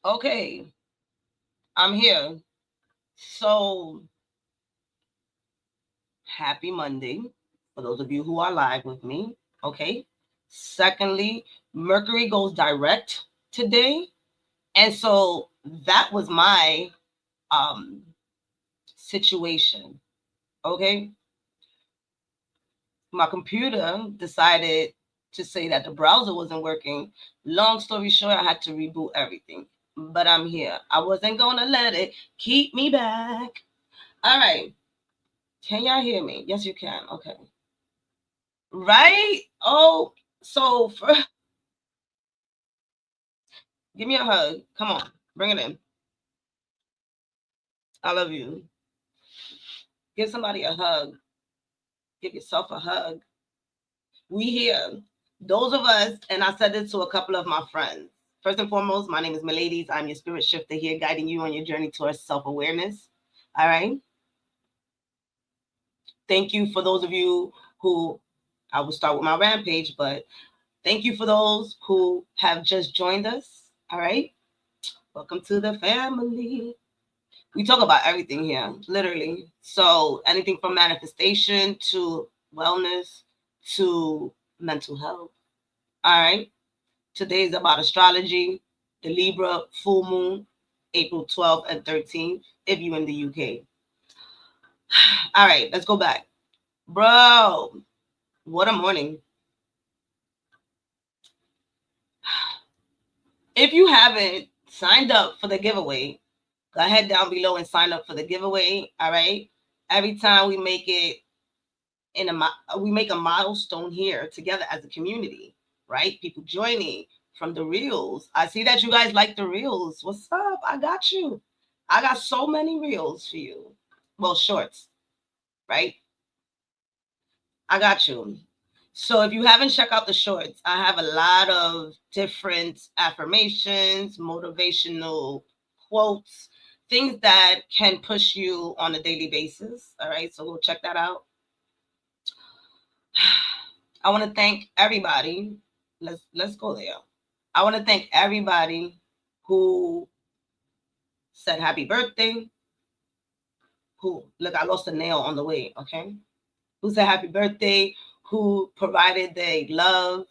Okay, I'm here. So, happy Monday for those of you who are live with me. Okay. Secondly, Mercury goes direct today. And so that was my um situation. Okay. My computer decided to say that the browser wasn't working. Long story short, I had to reboot everything. But I'm here. I wasn't gonna let it keep me back. All right. Can y'all hear me? Yes, you can. Okay. Right? Oh, so for, give me a hug. Come on. Bring it in. I love you. Give somebody a hug. Give yourself a hug. We here. Those of us, and I said this to a couple of my friends. First and foremost, my name is Miladies. I'm your spirit shifter here, guiding you on your journey towards self awareness. All right. Thank you for those of you who, I will start with my rampage, but thank you for those who have just joined us. All right. Welcome to the family. We talk about everything here, literally. So anything from manifestation to wellness to mental health. All right. Today is about astrology, the Libra full moon, April 12th and 13th, if you in the UK. All right, let's go back. Bro, what a morning. If you haven't signed up for the giveaway, go ahead down below and sign up for the giveaway. All right. Every time we make it we make a milestone here together as a community, right? People joining from the reels. I see that you guys like the reels. What's up? I got you. I got so many reels for you. Well, shorts, right? I got you. So if you haven't checked out the shorts, I have a lot of different affirmations, motivational quotes, things that can push you on a daily basis. All right, so go check that out. I want to thank everybody. Let's go there. I want to thank everybody who said happy birthday. Who look, I lost a nail on the way. Okay, who said happy birthday? Who provided the love,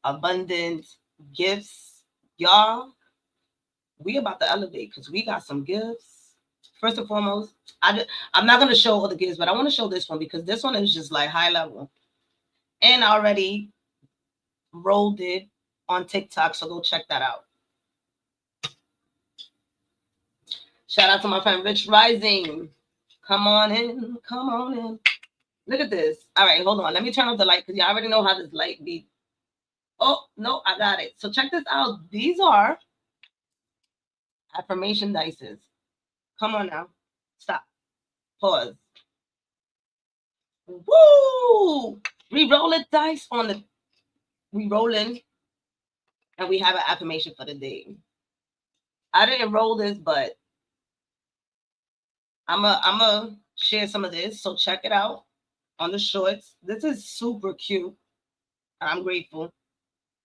abundant gifts? Y'all, we about to elevate because we got some gifts. First and foremost, I'm not gonna show all the gifts, but I want to show this one because this one is just like high level, and I already rolled it on TikTok, so go check that out. Shout out to my friend Rich Rising. Come on in, come on in. Look at this. All right, hold on. Let me turn off the light because you already know how this light be. Oh, no, I got it. So check this out. These are affirmation dices. Come on now. Stop. Pause. Woo! We roll it dice on the we rolling and we have an affirmation for the day. I didn't roll this, but I'm a share some of this. So check it out on the shorts. This is super cute. I'm grateful.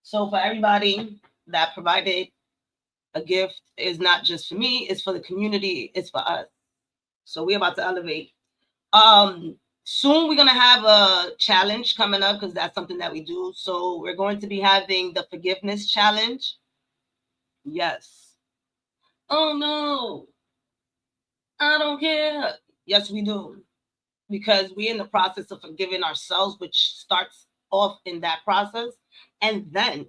So for everybody that provided a gift is not just for me, it's for the community, it's for us. So we're about to elevate. Soon we're gonna have a challenge coming up because that's something that we do. So we're going to be having the forgiveness challenge. Yes. Oh no, I don't care. Yes, we do. Because we're in the process of forgiving ourselves, which starts off in that process. And then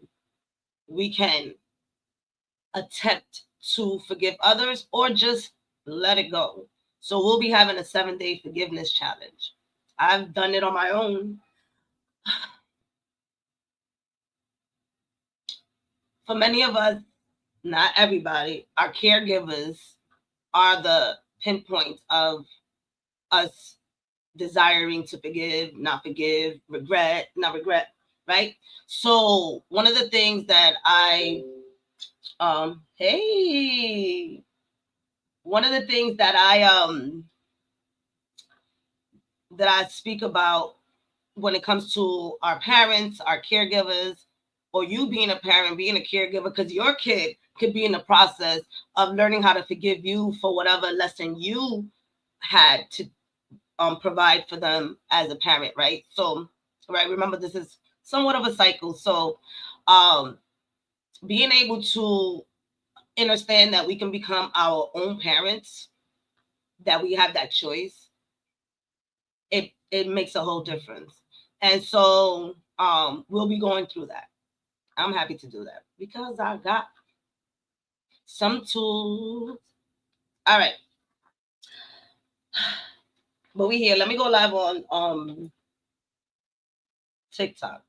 we can attempt to forgive others or just let it go. So we'll be having a 7-day forgiveness challenge. I've done it on my own. For many of us, not everybody, our caregivers are the pinpoint of us desiring to forgive, regret, not regret, right? So one of the things that hey, one of the things that I speak about when it comes to our parents, our caregivers, or you being a parent, being a caregiver, because your kid could be in the process of learning how to forgive you for whatever lesson you had to provide for them as a parent, right? So, right, remember this is somewhat of a cycle. So, um, being able to understand that we can become our own parents, that we have that choice, it makes a whole difference. And so, we'll be going through that. I'm happy to do that because I got some tools. All right, but we here. Let me go live on TikTok.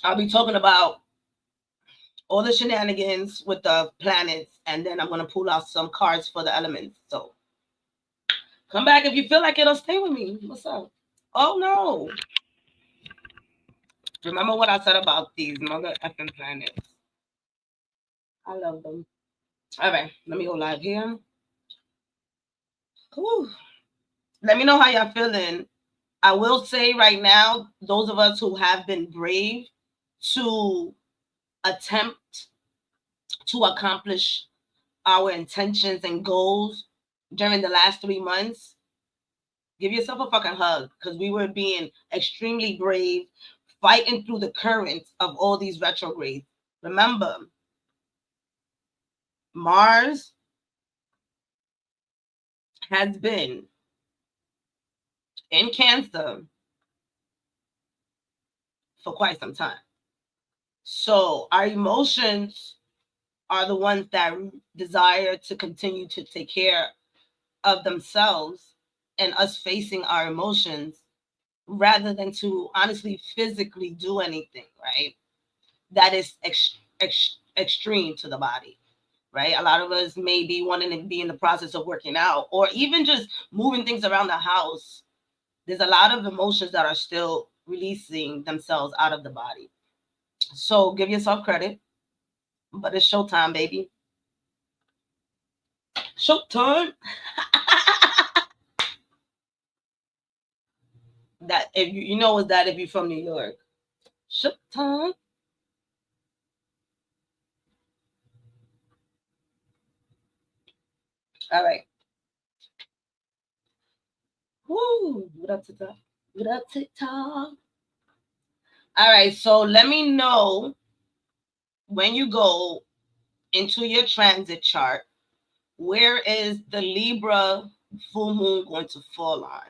I'll be talking about all the shenanigans with the planets, and then I'm gonna pull out some cards for the elements. So come back if you feel like it'll stay with me. What's up? Oh no. Remember what I said about these mother effing planets. I love them. All right, let me go live here. Whew. Let me know how y'all feeling. I will say right now, those of us who have been brave to attempt to accomplish our intentions and goals during the last 3 months, give yourself a fucking hug because we were being extremely brave, fighting through the currents of all these retrogrades. Remember, Mars has been in Cancer for quite some time. So our emotions are the ones that desire to continue to take care of themselves and us facing our emotions rather than to honestly physically do anything, right? That is extreme to the body, right? A lot of us may be wanting to be in the process of working out or even just moving things around the house. There's a lot of emotions that are still releasing themselves out of the body. So give yourself credit, but it's showtime, baby. Showtime. That if you know is that if you're from New York. Showtime. All right. Woo. What up, TikTok? What up, TikTok? All right. So let me know when you go into your transit chart, where is the Libra full moon going to fall on?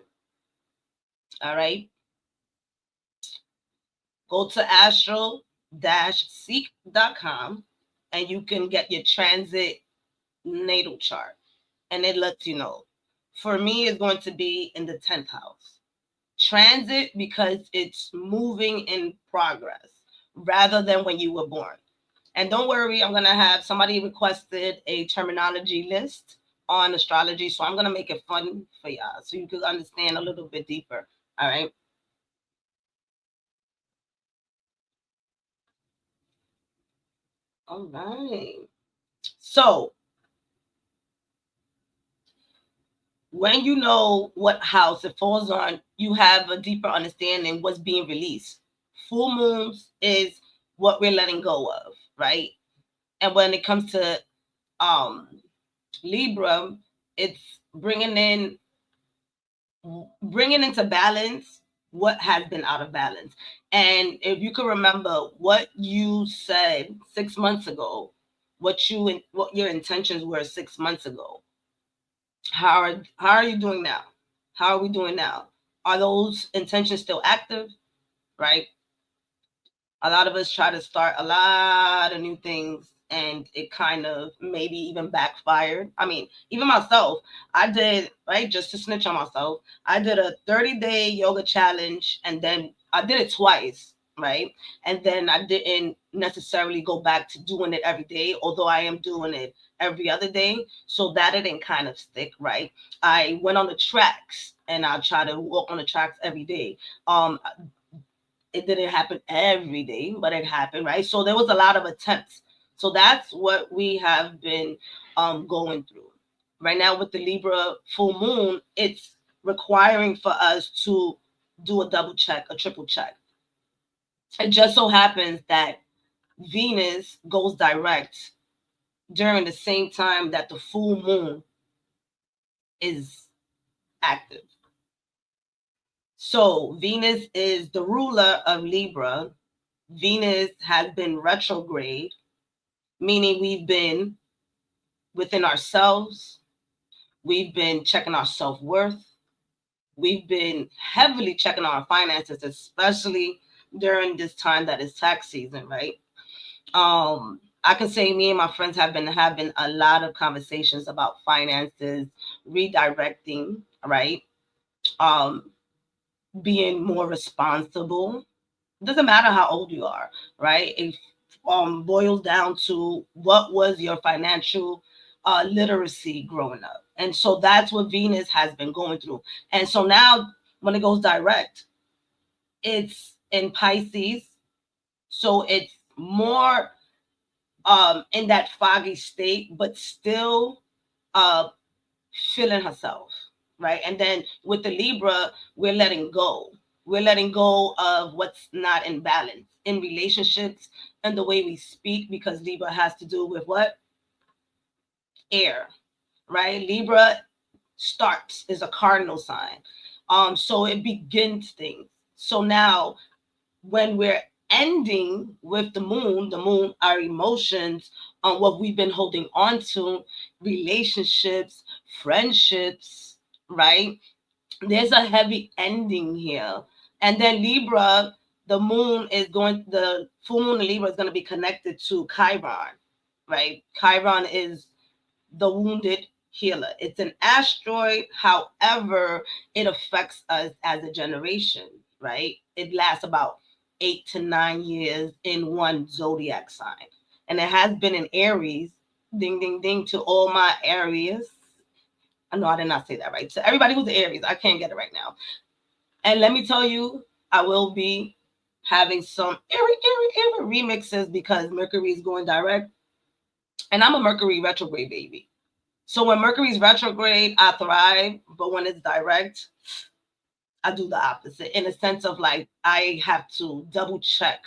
All right. Go to astro-seek.com and you can get your transit natal chart and it lets you know. For me, it's going to be in the 10th house. Transit because it's moving in progress rather than when you were born. And don't worry, I'm going to have somebody requested a terminology list on astrology. So I'm going to make it fun for y'all so you can understand a little bit deeper. All right. All right. So when you know what house it falls on, you have a deeper understanding what's being released. Full moons is what we're letting go of, right? And when it comes to um Libra, it's bringing into balance what has been out of balance. And if you can remember what you said 6 months ago, what your intentions were 6 months ago, how are you doing now? How are we doing now? Are those intentions still active? Right? A lot of us try to start a lot of new things and it kind of maybe even backfired. I mean, even myself, I did, right, just to snitch on myself, I did a 30-day yoga challenge and then I did it twice, right? And then I didn't necessarily go back to doing it every day, although I am doing it every other day. So that it didn't kind of stick, right? I went on the tracks and I try to walk on the tracks every day. It didn't happen every day, but it happened, right? So there was a lot of attempts. So that's what we have been going through right now with the Libra full moon. It's requiring for us to do a double check, a triple check. It just so happens that Venus goes direct during the same time that the full moon is active. So Venus is the ruler of Libra. Venus has been retrograde, meaning we've been within ourselves. We've been checking our self-worth. We've been heavily checking our finances, especially during this time that is tax season, right? I can say me and my friends have been having a lot of conversations about finances, redirecting, right? Um, being more responsible. It doesn't matter how old you are, right? It boils down to what was your financial literacy growing up. And so that's what Venus has been going through. And so now when it goes direct, it's in Pisces. So it's more in that foggy state, but still uh, feeling herself, right? And then with the Libra, we're letting go. We're letting go of what's not in balance in relationships and the way we speak, because Libra has to do with what? Air, right? Libra starts, is a cardinal sign. So it begins things. So now when we're ending with the moon, our emotions, on what we've been holding on to, relationships, friendships, right? There's a heavy ending here. And then Libra, the full moon in Libra is going to be connected to Chiron, right? Chiron is the wounded healer. It's an asteroid. However, it affects us as a generation, right? It lasts about 8 to 9 years in one zodiac sign. And it has been in Aries. Ding, ding, ding to all my Aries. I know I did not say that right. So everybody who's Aries, I can't get it right now. And let me tell you, I will be having some eerie remixes because Mercury is going direct. And I'm a Mercury retrograde baby. So when Mercury's retrograde, I thrive, but when it's direct, I do the opposite in a sense of like I have to double check.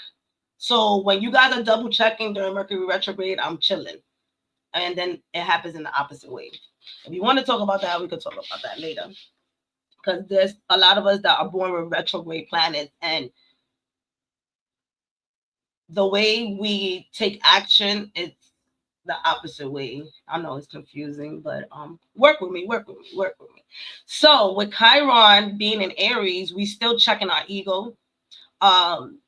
So when you guys are double checking during Mercury retrograde, I'm chilling. And then it happens in the opposite way. If you want to talk about that, we could talk about that later. Because there's a lot of us that are born with retrograde planets, and the way we take action is the opposite way. I know it's confusing, but work with me, work with me, work with me. So with Chiron being in Aries, we still checking our ego. Um,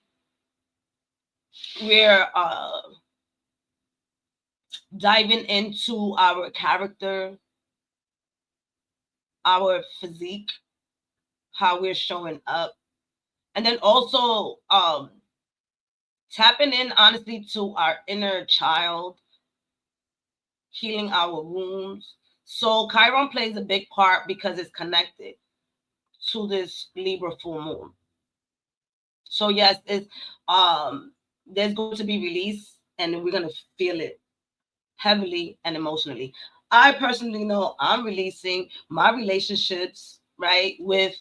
we're diving into our character, our physique, how we're showing up, and then also tapping in honestly to our inner child, healing our wounds. So Chiron plays a big part because it's connected to this Libra full moon. So yes, it's there's going to be release, and we're gonna feel it heavily and emotionally. I personally know I'm releasing my relationships, right, with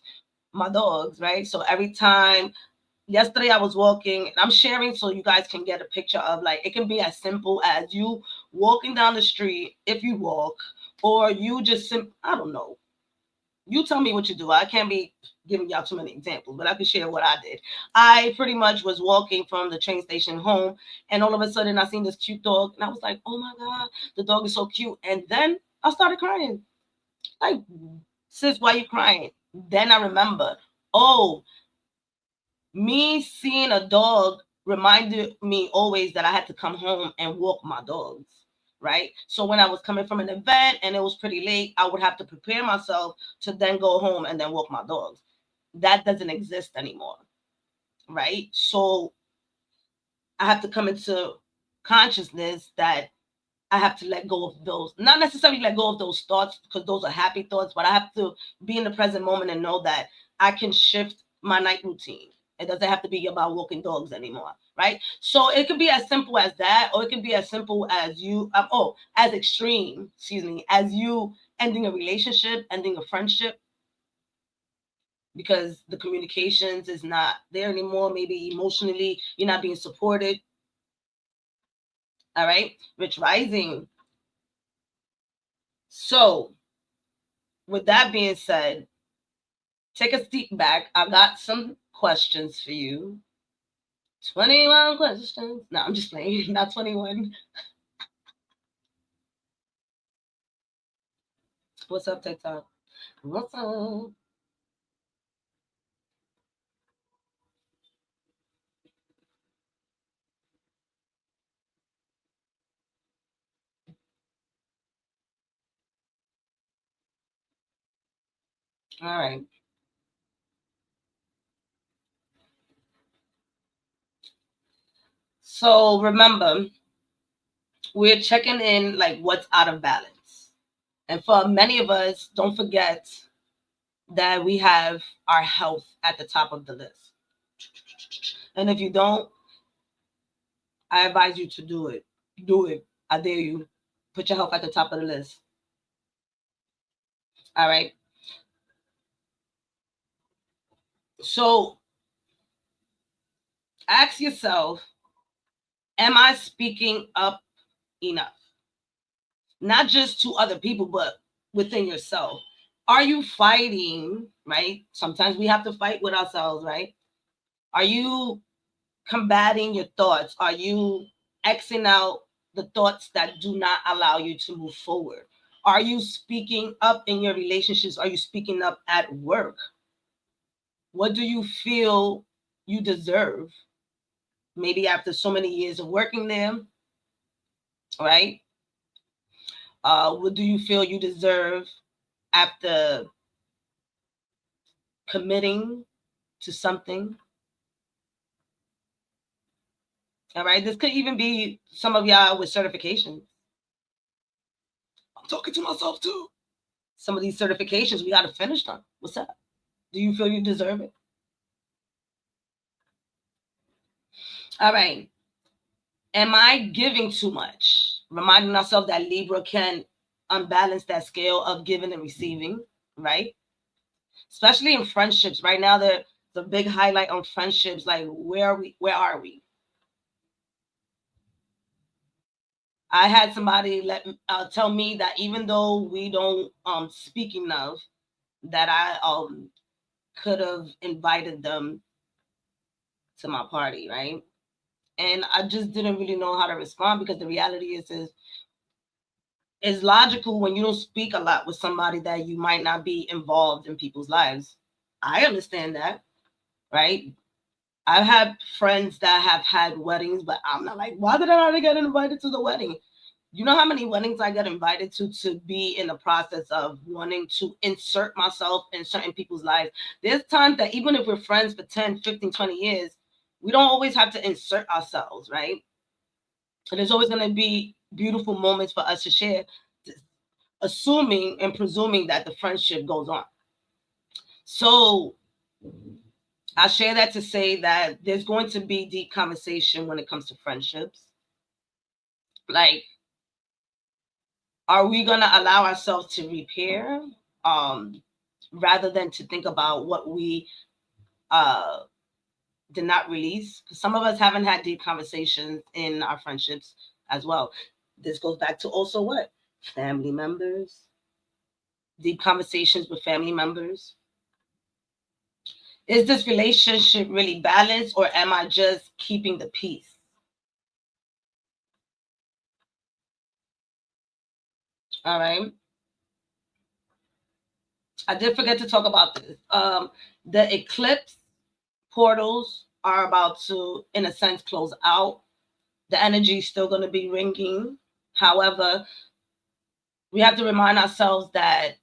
my dogs, right? So every time, yesterday I was walking, and I'm sharing so you guys can get a picture of, like, it can be as simple as you walking down the street if you walk, or you just I don't know, you tell me what you do. I can't be giving y'all too many examples, but I can share what I did. I pretty much was walking from the train station home, and all of a sudden I seen this cute dog, and I was like, oh my God, the dog is so cute. And then I started crying. Like, sis, why you crying? Then I remember, oh, me seeing a dog reminded me always that I had to come home and walk my dogs, right? So when I was coming from an event and it was pretty late, I would have to prepare myself to then go home and then walk my dogs. That doesn't exist anymore, right? So I have to come into consciousness that I have to let go of those, not necessarily let go of those thoughts because those are happy thoughts, but I have to be in the present moment and know that I can shift my night routine. It doesn't have to be about walking dogs anymore, right? So it could be as simple as that, or it could be as simple as you, as extreme, excuse me, as you ending a relationship, ending a friendship, because the communications is not there anymore. Maybe emotionally, you're not being supported. All right, Rich Rising. So, with that being said, take a step back. I got some questions for you. 21 questions. No, I'm just playing. Not 21. What's up, TikTok? What's up? All right. So remember, we're checking in like what's out of balance. And for many of us, don't forget that we have our health at the top of the list. And if you don't, I advise you to do it. Do it. I dare you. Put your health at the top of the list. All right. So ask yourself, am I speaking up enough? Not just to other people, but within yourself. Are you fighting, right? Sometimes we have to fight with ourselves, right? Are you combating your thoughts? Are you Xing out the thoughts that do not allow you to move forward? Are you speaking up in your relationships? Are you speaking up at work? What do you feel you deserve? Maybe after so many years of working there, right? What do you feel you deserve after committing to something? All right. This could even be some of y'all with certifications. I'm talking to myself too. Some of these certifications we got to finish them. What's up? Do you feel you deserve it? All right. Am I giving too much? Reminding ourselves that Libra can unbalance that scale of giving and receiving, right? Especially in friendships. Right now, there's a big highlight on friendships. Like, where are we? Where are we? I had somebody tell me that even though we don't speak enough, that I could have invited them to my party, right? And I just didn't really know how to respond because the reality is it's logical when you don't speak a lot with somebody that you might not be involved in people's lives. I understand that, right? I've had friends that have had weddings, but I'm not like, why did I not get invited to the wedding? You know how many weddings I got invited to be in the process of wanting to insert myself in certain people's lives. There's times that even if we're friends for 10, 15, 20 years, we don't always have to insert ourselves, right? And there's always going to be beautiful moments for us to share, assuming and presuming that the friendship goes on. So I share that to say that there's going to be deep conversation when it comes to friendships. Like, are we going to allow ourselves to repair rather than to think about what we uh, did not release? Because some of us haven't had deep conversations in our friendships as well. This goes back to also what? Family members, deep conversations with family members. Is this relationship really balanced or am I just keeping the peace? All right. I did forget to talk about this. The eclipse portals are about to, in a sense, close out. The energy is still going to be ringing. However, we have to remind ourselves that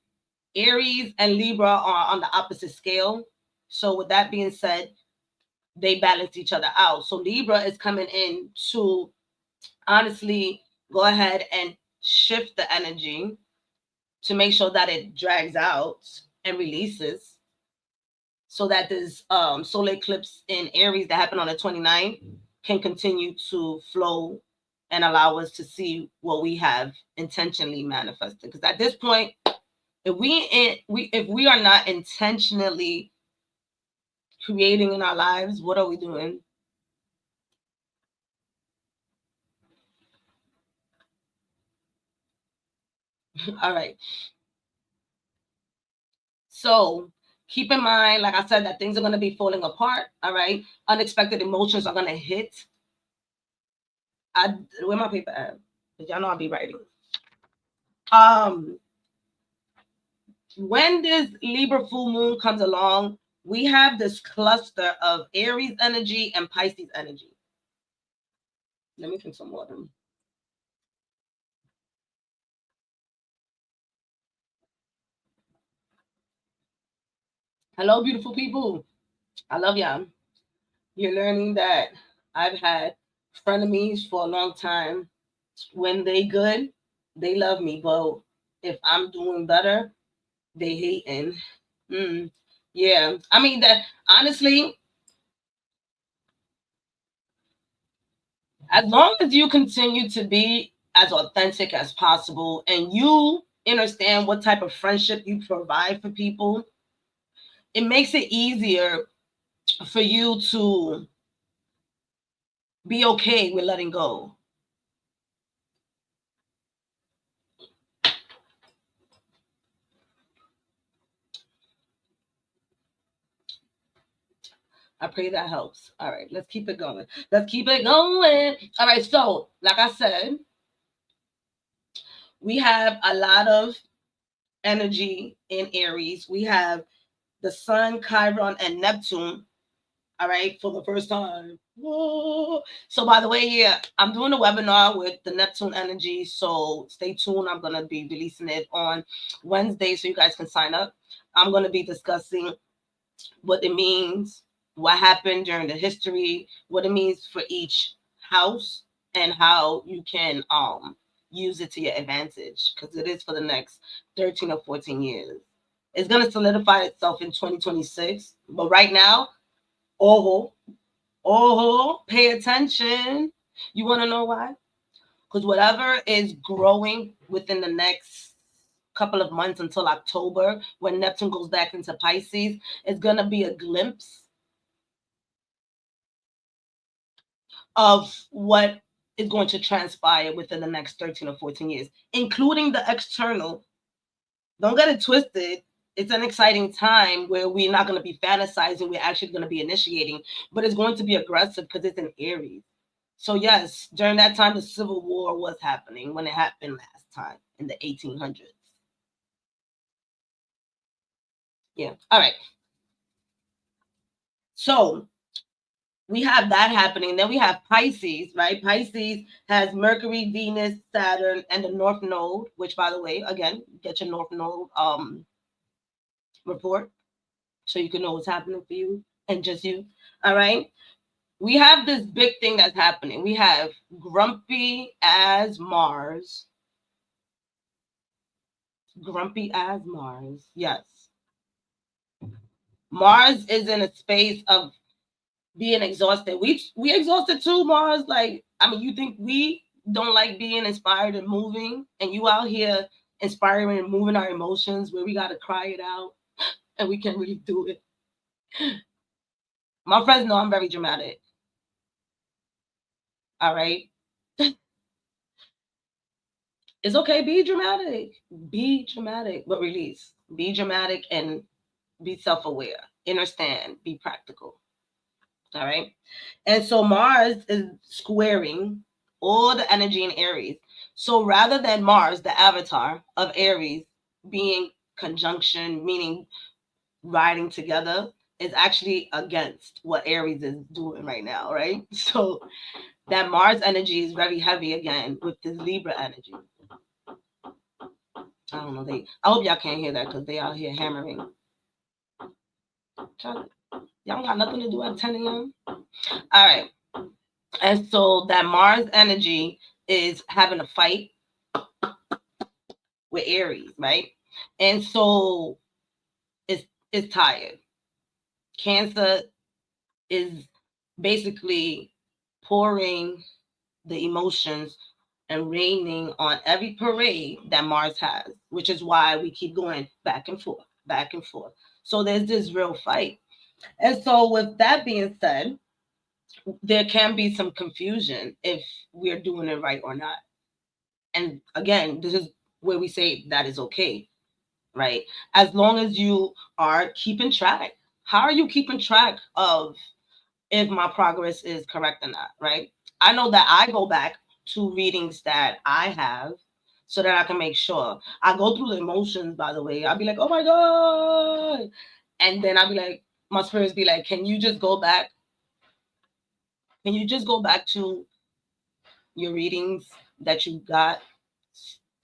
Aries and Libra are on the opposite scale. So, with that being said, they balance each other out. So, Libra is coming in to honestly go ahead and shift the energy to make sure that it drags out and releases so that this solar eclipse in Aries that happened on the 29th can continue to flow and allow us to see what we have intentionally manifested. Because at this point, if we are not intentionally creating in our lives? What are we doing? All right. So keep in mind, like I said, that things are going to be falling apart. All right. Unexpected emotions are going to hit. Where my paper at? Because y'all know I'll be writing. Um, when this Libra full moon comes along, we have this cluster of Aries energy and Pisces energy. Let me drink some water. Hello, beautiful people. I love y'all. You're learning that I've had frenemies for a long time. When they good, they love me, but if I'm doing better, they hating. Mm, yeah, I mean that honestly. As long as you continue to be as authentic as possible and you understand what type of friendship you provide for people, it makes it easier for you to be okay with letting go. I pray that helps. All right, let's keep it going. Let's keep it going. All right, so like I said, we have a lot of energy in Aries. We have the Sun, Chiron, and Neptune. All right, for the first time. Whoa. So, by the way, yeah, I'm doing a webinar with the Neptune energy. So, stay tuned. I'm going to be releasing it on Wednesday so you guys can sign up. I'm going to be discussing what it means, what happened during the history, what it means for each house, and how you can use it to your advantage because it is for the next 13 or 14 years. It's going to solidify itself in 2026, but right now, oh, pay attention. You want to know why? Because whatever is growing within the next couple of months until October, when Neptune goes back into Pisces, is going to be a glimpse of what is going to transpire within the next 13 or 14 years, including the external. Don't get it twisted. It's an exciting time where we're not going to be fantasizing. We're actually going to be initiating, but it's going to be aggressive because it's in Aries. So, yes, during that time, the Civil War was happening when it happened last time in the 1800s. Yeah. All right. So, we have that happening. Then we have Pisces, right? Pisces has Mercury, Venus, Saturn, and the North Node, which, by the way, again, get your North Node report so you can know what's happening for you and just you. All right. We have this big thing that's happening. We have grumpy as Mars. Grumpy as Mars. Yes. Mars is in a space of being exhausted. We exhausted too, Mars. Like, I mean, you think we don't like being inspired and moving, and you out here inspiring and moving our emotions where we gotta cry it out and we can really do it. My friends know I'm very dramatic. All right. It's okay, be dramatic. Be dramatic, but release. Be dramatic and be self-aware. Understand, be practical. All right. And so Mars is squaring all the energy in Aries. So rather than Mars, the avatar of Aries, being conjunction, meaning riding together, is actually against what Aries is doing right now, right? So that Mars energy is very heavy again with this Libra energy. I don't know. I hope y'all can't hear that because they out here hammering. Y'all got nothing to do at 10 a.m. All right. And so that Mars energy is having a fight with Aries, right? And so it's tired. Cancer is basically pouring the emotions and raining on every parade that Mars has, which is why we keep going back and forth, back and forth. So there's this real fight. And so, with that being said, there can be some confusion if we're doing it right or not. And again, this is where we say that is okay, right? As long as you are keeping track. How are you keeping track of if my progress is correct or not, right? I know that I go back to readings that I have so that I can make sure. I go through the emotions, by the way. I'll be like, oh my God. And then I'll be like, my spirits be like, can you just go back? Can you just go back to your readings that you got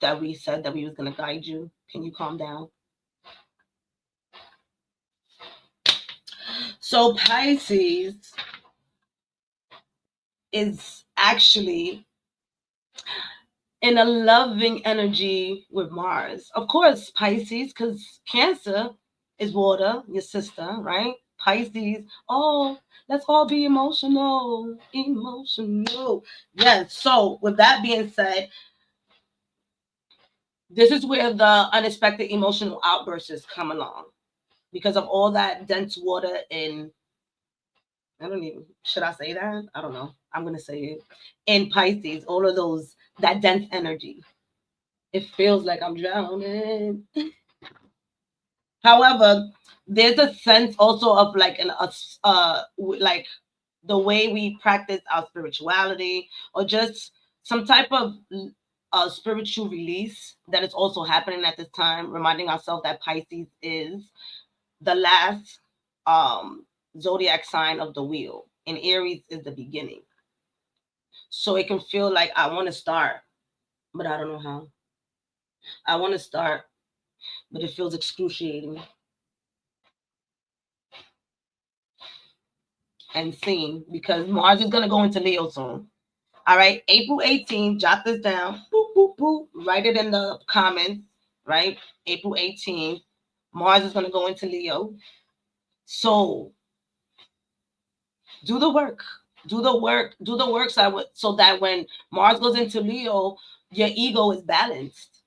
that we said that we was gonna guide you? Can you calm down? So Pisces is actually in a loving energy with Mars. Of course, Pisces, because Cancer is water, your sister, right? Pisces, oh, let's all be emotional. Emotional. Yes. So, with that being said, this is where the unexpected emotional outbursts come along because of all that dense water in, I don't even, should I say that? I don't know. I'm going to say it. In Pisces, all of those, that dense energy. It feels like I'm drowning. However, there's a sense also of like like the way we practice our spirituality or just some type of spiritual release that is also happening at this time, reminding ourselves that Pisces is the last um, zodiac sign of the wheel, and Aries is the beginning. So it can feel like I want to start, but I don't know how. I want to start, but it feels excruciating. And seen because Mars is going to go into Leo soon. All right, April 18th, jot this down. Boop, boop, boop. Write it in the comments, right? April 18th, Mars is going to go into Leo. So do the work. Do the work. Do the work so that when Mars goes into Leo, your ego is balanced,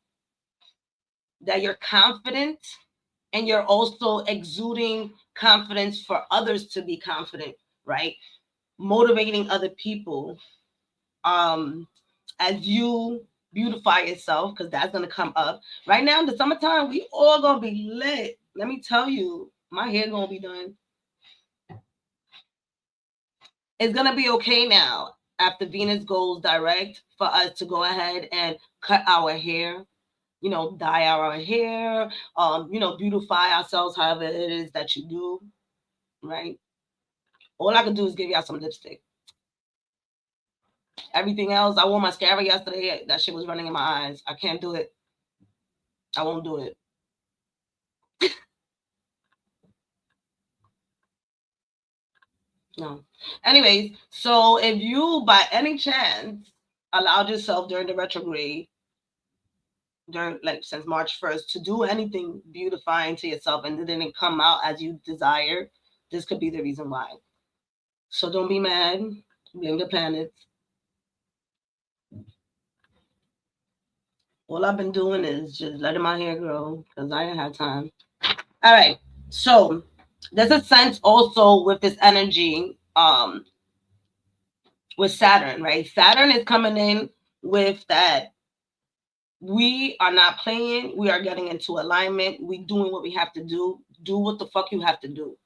that you're confident, and you're also exuding confidence for others to be confident, right? Motivating other people um as you beautify yourself, because that's gonna come up. Right now in the summertime, we all gonna be lit. Let me tell you, my hair gonna be done. It's gonna be okay now after Venus goes direct for us to go ahead and cut our hair, dye our hair, beautify ourselves however it is that you do, right? All I can do is give y'all some lipstick. Everything else, I wore mascara yesterday. That shit was running in my eyes. I can't do it. I won't do it. No. Anyways, so if you by any chance allowed yourself during the retrograde, during like since March 1st, to do anything beautifying to yourself and it didn't come out as you desired, this could be the reason why. So don't be mad. Blame the planets. All I've been doing is just letting my hair grow because I didn't have time. All right. So there's a sense also with this energy, with Saturn, right? Saturn is coming in with that we are not playing. We are getting into alignment. We doing what we have to do. Do what the fuck you have to do.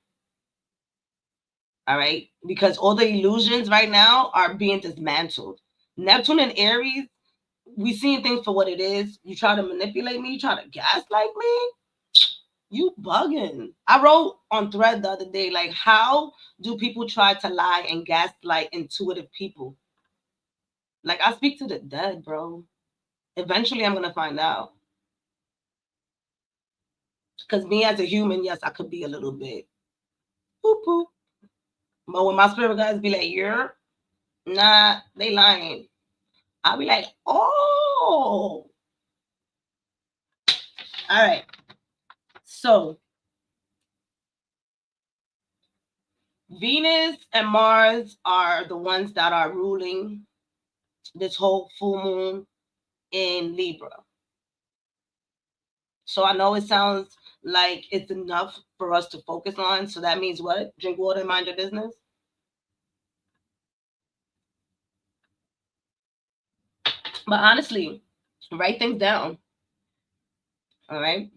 All right. Because all the illusions right now are being dismantled. Neptune and Aries, we seeing things for what it is. You try to manipulate me, you try to gaslight me, you bugging. I wrote on Thread the other day, like, how do people try to lie and gaslight intuitive people? Like, I speak to the dead, bro. Eventually, I'm going to find out. Because me as a human, yes, I could be a little bit poop poop. But when my spirit guys be like, you're nah, they lying. I'll be like, oh, all right. So Venus and Mars are the ones that are ruling this whole full moon in Libra. So I know it sounds like it's enough for us to focus on. So that means what? Drink water and mind your business. But honestly, write things down. All right.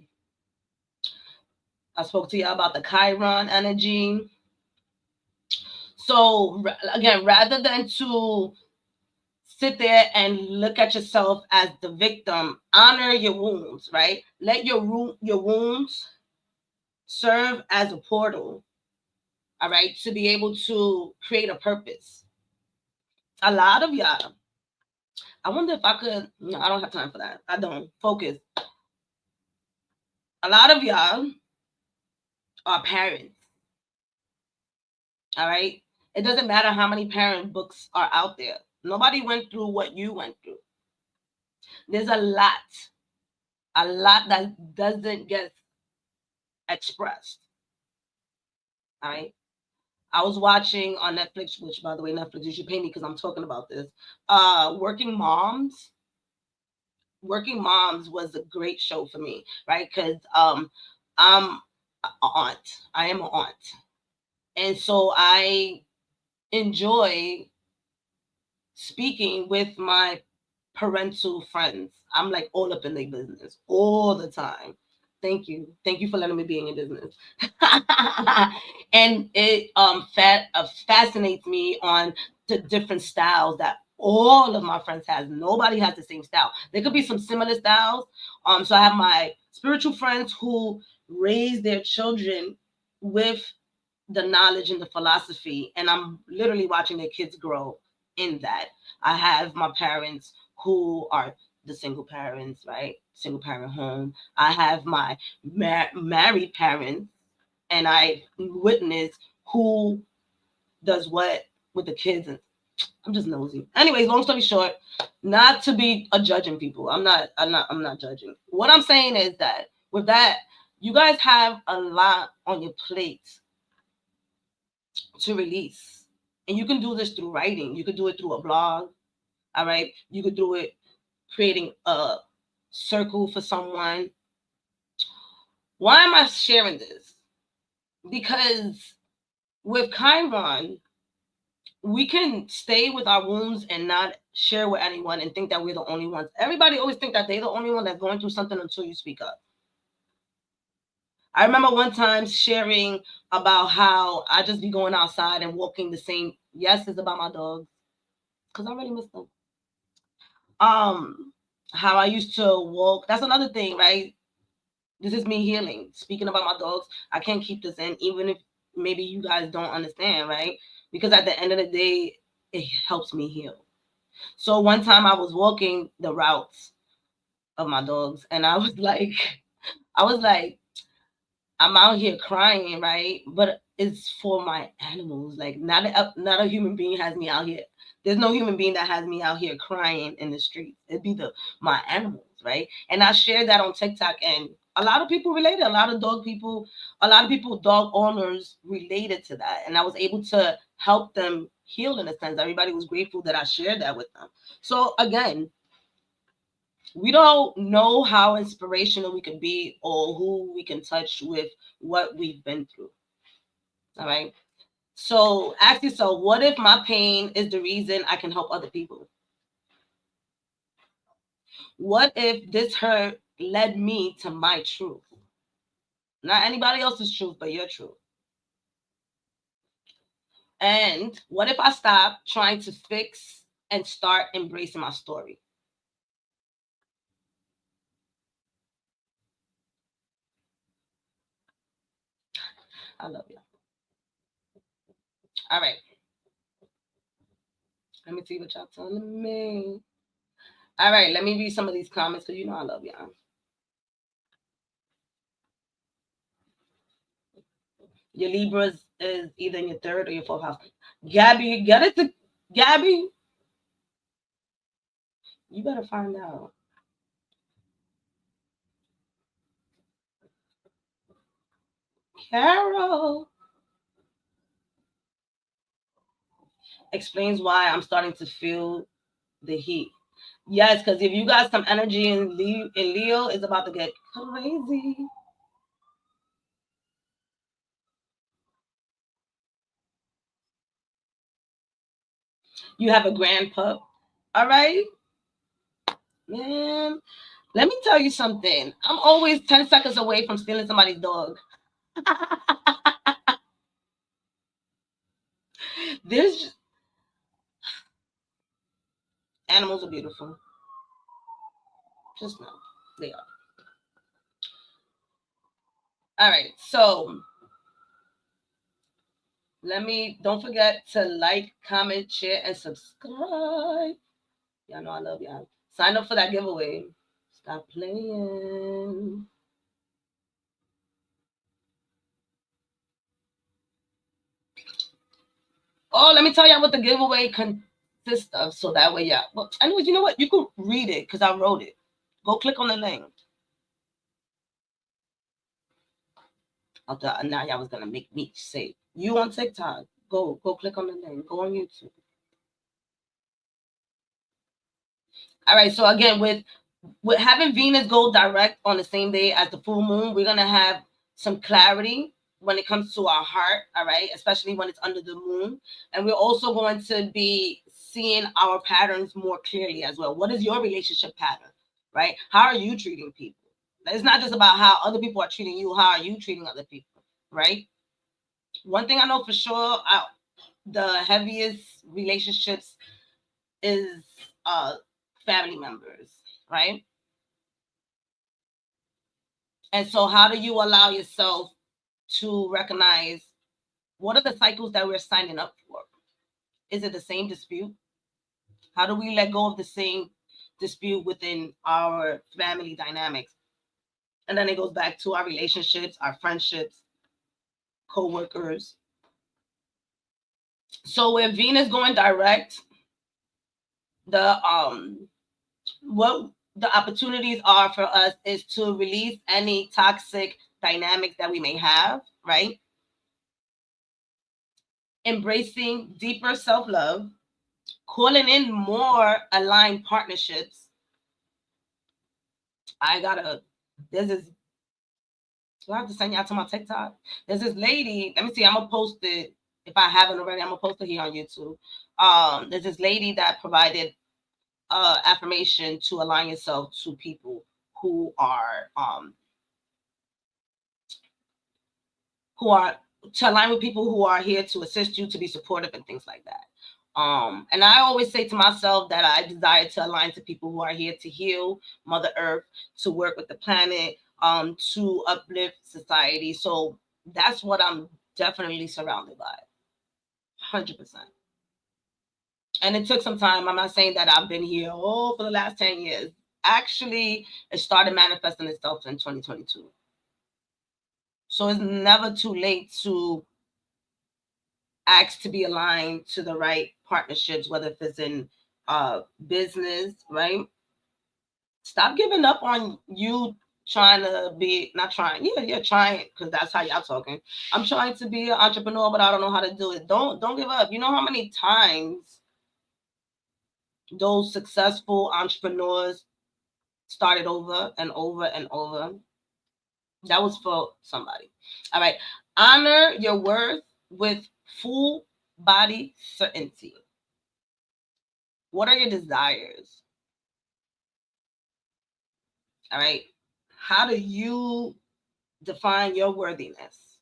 I spoke to you about the Chiron energy. So again, rather than to sit there and look at yourself as the victim, honor your wounds, right? Let your wounds serve as a portal, all right, to be able to create a purpose. A lot of y'all, I wonder if I could, no, I don't have time for that. I don't. Focus. A lot of y'all are parents, all right? It doesn't matter how many parent books are out there. Nobody went through what you went through. There's a lot that doesn't get expressed, all right? I was watching on Netflix, which by the way, Netflix, you should pay me because I'm talking about this. Working Moms. Working Moms was a great show for me, right? Because I'm an aunt. I am an aunt. And so I enjoy speaking with my parental friends. I'm like all up in their business all the time. Thank you. Thank you for letting me be in your business. And it fascinates me on the different styles that all of my friends has. Nobody has the same style. There could be some similar styles. So I have my spiritual friends who raise their children with the knowledge and the philosophy, and I'm literally watching their kids grow in that. I have my parents who are the single parents, right? Single parent home. I have my married parents, and I witness who does what with the kids. And I'm just nosy. Anyways, long story short, not to be a judging people. I'm not judging. What I'm saying is that with that, you guys have a lot on your plate to release. And you can do this through writing. You could do it through a blog. All right. You could do it creating a circle for someone. Why am I sharing this? Because with Chiron, we can stay with our wounds and not share with anyone and think that we're the only ones. Everybody always think that they're the only one that's going through something until you speak up. I remember one time sharing about how I just be going outside and walking the same. Yes, it's about my dogs because I really miss them. Um, how I used to walk. That's another thing, right? This is me healing. Speaking about my dogs, I can't keep this in, even if maybe you guys don't understand, right? Because at the end of the day, it helps me heal. So one time I was walking the routes of my dogs, and I was like, I'm out here crying, right? But it's for my animals. Like not a human being has me out here. There's no human being that has me out here crying in the streets. It'd be my animals, right? And I shared that on TikTok, and a lot of people related. A lot of people, dog owners related to that, and I was able to help them heal in a sense. Everybody was grateful that I shared that with them. So again, we don't know how inspirational we can be or who we can touch with what we've been through. All right. So ask yourself, what if my pain is the reason I can help other people? What if this hurt led me to my truth? Not anybody else's truth, but your truth. And what if I stop trying to fix and start embracing my story? I love you. All right. Let me see what y'all telling me. All right, let me read some of these comments because you know I love y'all. Your Libras is either in your third or your fourth house. Gabby, get it to Gabby. You better find out. Carol explains why I'm starting to feel the heat. Yes, because if you got some energy in Leo, it's about to get crazy. You have a grand pup. All right, man. Let me tell you something. I'm always 10 seconds away from stealing somebody's dog. There's animals are beautiful. Just know they are. All right, so don't forget to like, comment, share, and subscribe. Y'all know I love y'all. Sign up for that giveaway. Stop playing. Oh, let me tell y'all what the giveaway consists of. So that way, yeah. Well, anyways, you know what? You can read it because I wrote it. Go click on the link. Now y'all was gonna make me say you on TikTok. Go click on the link. Go on YouTube. All right. So again, with having Venus go direct on the same day as the full moon, we're gonna have some clarity when it comes to our heart. All right, especially when it's under the moon, and we're also going to be seeing our patterns more clearly as well. What is your relationship pattern? Right? How are you treating people? It's not just about how other people are treating you. How are you treating other people? Right? One thing I know for sure, the heaviest relationships is family members, right? And so, how do you allow yourself to recognize what are the cycles that we're signing up for? Is it the same dispute? How do we let go of the same dispute within our family dynamics? And then it goes back to our relationships, our friendships, co-workers. So with Venus going direct, the what the opportunities are for us is to release any toxic dynamics that we may have, right? Embracing deeper self-love, calling in more aligned partnerships. There's this, do I have to send y'all to my TikTok? There's this lady, let me see, I'm gonna post it. If I haven't already, I'm gonna post it here on YouTube. There's this lady that provided affirmation to align yourself to people who are to align with people who are here to assist you, to be supportive and things like that. And I always say to myself that I desire to align to people who are here to heal Mother Earth, to work with the planet, to uplift society. So that's what I'm definitely surrounded by. 100%. And it took some time. I'm not saying that I've been here for the last 10 years. Actually, it started manifesting itself in 2022. So it's never too late to ask to be aligned to the right partnerships, whether if it's in business, right? Stop giving up on you trying to be, not trying, yeah, you're trying, because that's how y'all talking. I'm trying to be an entrepreneur, but I don't know how to do it. Don't give up. You know how many times those successful entrepreneurs started over and over and over? That was for somebody. All right. Honor your worth with full body certainty. What are your desires? All right. How do you define your worthiness?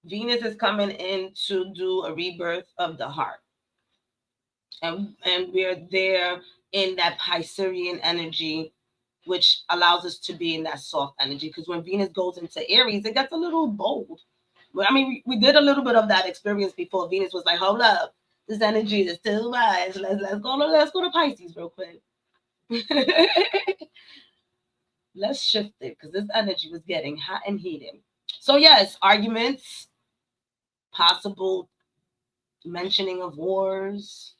Venus is coming in to do a rebirth of the heart. And we're there in that Piscean energy, which allows us to be in that soft energy. Because when Venus goes into Aries, it gets a little bold. I mean, we did a little bit of that experience before. Venus was like, "Hold up, this energy is too much. Let's go to Pisces real quick. Let's shift it because this energy was getting hot and heated." So yes, arguments, possible mentioning of wars.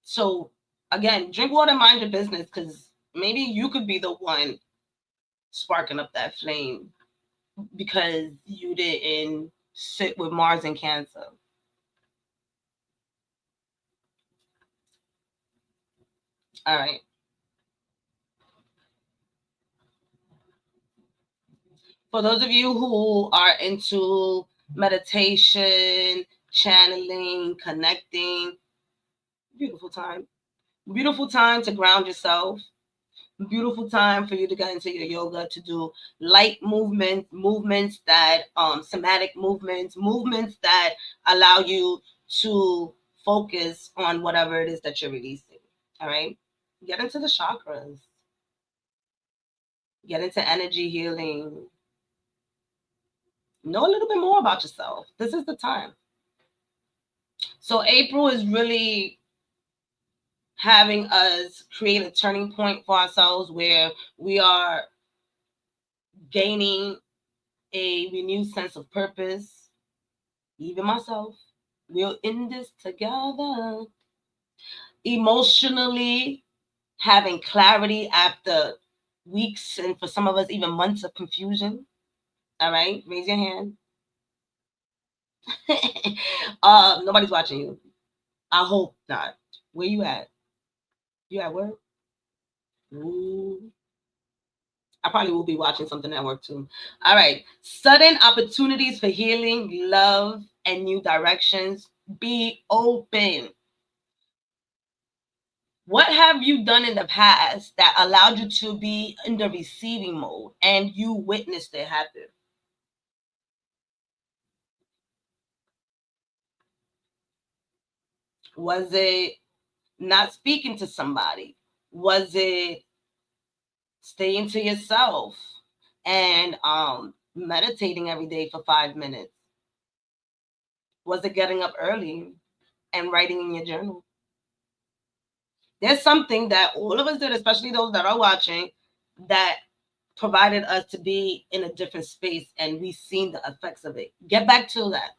So again, drink water, mind your business, because maybe you could be the one sparking up that flame because you didn't sit with Mars and Cancer. All right. For those of you who are into meditation, channeling, connecting, beautiful time. Beautiful time to ground yourself. Beautiful time for you to get into your yoga, to do light movements that somatic movements that allow you to focus on whatever it is that you're releasing. All right, get into the chakras, get into energy healing, know a little bit more about yourself. This is the time. So April is really having us create a turning point for ourselves where we are gaining a renewed sense of purpose. Even myself, we're in this together. Emotionally, having clarity after weeks and for some of us, even months of confusion. All right, raise your hand. Nobody's watching you. I hope not. Where you at? You at work? Ooh. I probably will be watching something at work too. All right. Sudden opportunities for healing, love, and new directions. Be open. What have you done in the past that allowed you to be in the receiving mode and you witnessed it happen? Was it not speaking to somebody? Was it staying to yourself and meditating every day for 5 minutes? Was it getting up early and writing in your journal? There's something that all of us did, especially those that are watching, that provided us to be in a different space, and we've seen the effects of it. Get back to that.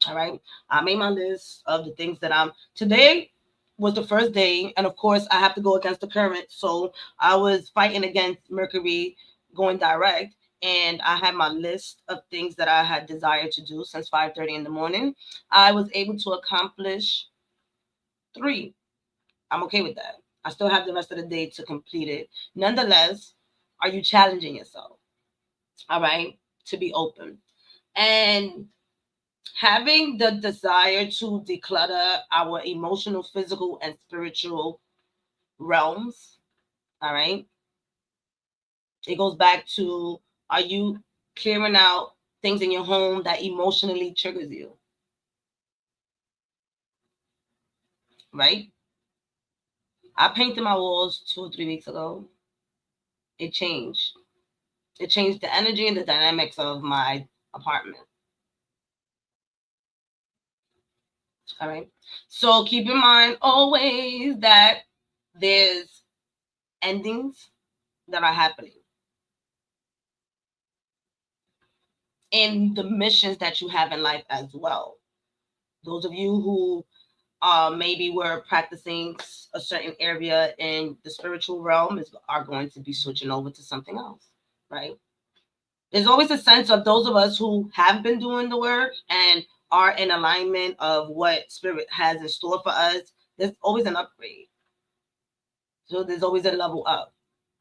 All right. I made my list of the things that I'm today was the first day, and of course I have to go against the current. So I was fighting against Mercury going direct, and I had my list of things that I had desired to do since 5:30 in the morning. I was able to accomplish 3. I'm okay with that. I still have the rest of the day to complete it. Nonetheless, are you challenging yourself? All right, to be open and having the desire to declutter our emotional, physical, and spiritual realms. All right, it goes back to, are you clearing out things in your home that emotionally triggers you? Right. I painted my walls 2 or 3 weeks ago. It changed. It changed the energy and the dynamics of my apartment. All right. So keep in mind always that there's endings that are happening in the missions that you have in life as well. Those of you who maybe were practicing a certain area in the spiritual realm are going to be switching over to something else, right? There's always a sense of those of us who have been doing the work and are in alignment of what spirit has in store for us. There's always an upgrade. So there's always a level up.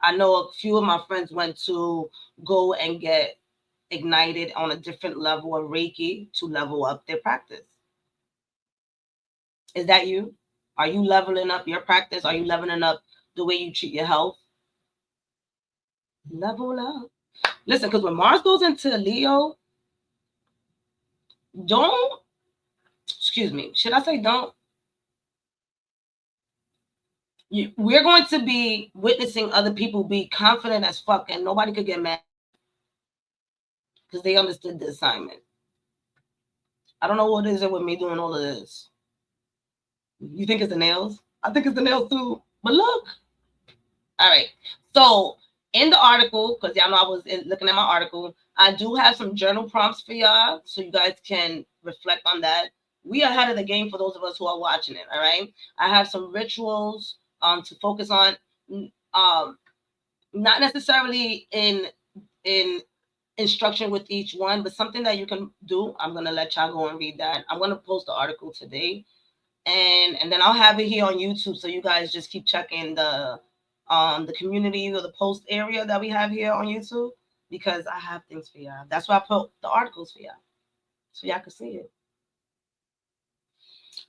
I know a few of my friends went to go and get ignited on a different level of Reiki to level up their practice. Is that you? Are you leveling up your practice? Are you leveling up the way you treat your health? Level up. Listen, because when Mars goes into Leo, don't, excuse me, should I say don't? We're going to be witnessing other people be confident as fuck, and nobody could get mad because they understood the assignment. I don't know what is it with me doing all of this. You think it's the nails? I think it's the nails too. But look. All right. So in the article, because y'all know I was looking at my article, I do have some journal prompts for y'all, so you guys can reflect on that. We are ahead of the game for those of us who are watching it. All right. I have some rituals to focus on, not necessarily in instruction with each one, but something that you can do. I'm gonna let y'all go and read that. I'm gonna post the article today, and then I'll have it here on YouTube, so you guys just keep checking the community or the post area that we have here on YouTube. because I have things for y'all. That's why I put the articles for y'all, so y'all can see it.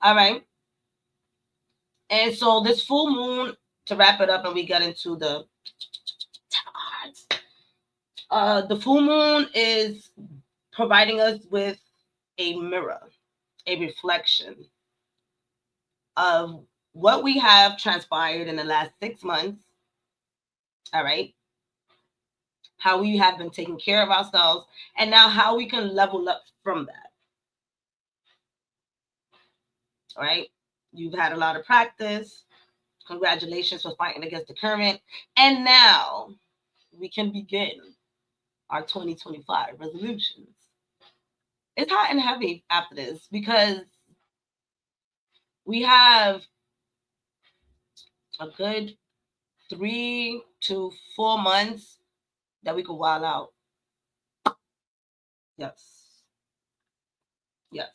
All right. And so this full moon, to wrap it up and we get into the cards. The full moon is providing us with a mirror, a reflection of what we have transpired in the last 6 months. All right. How we have been taking care of ourselves, and now how we can level up from that. All right. You've had a lot of practice. Congratulations for fighting against the current. And now we can begin our 2025 resolutions. It's hot and heavy after this because we have a good 3 to 4 months that we could wild out. Yes. Yes.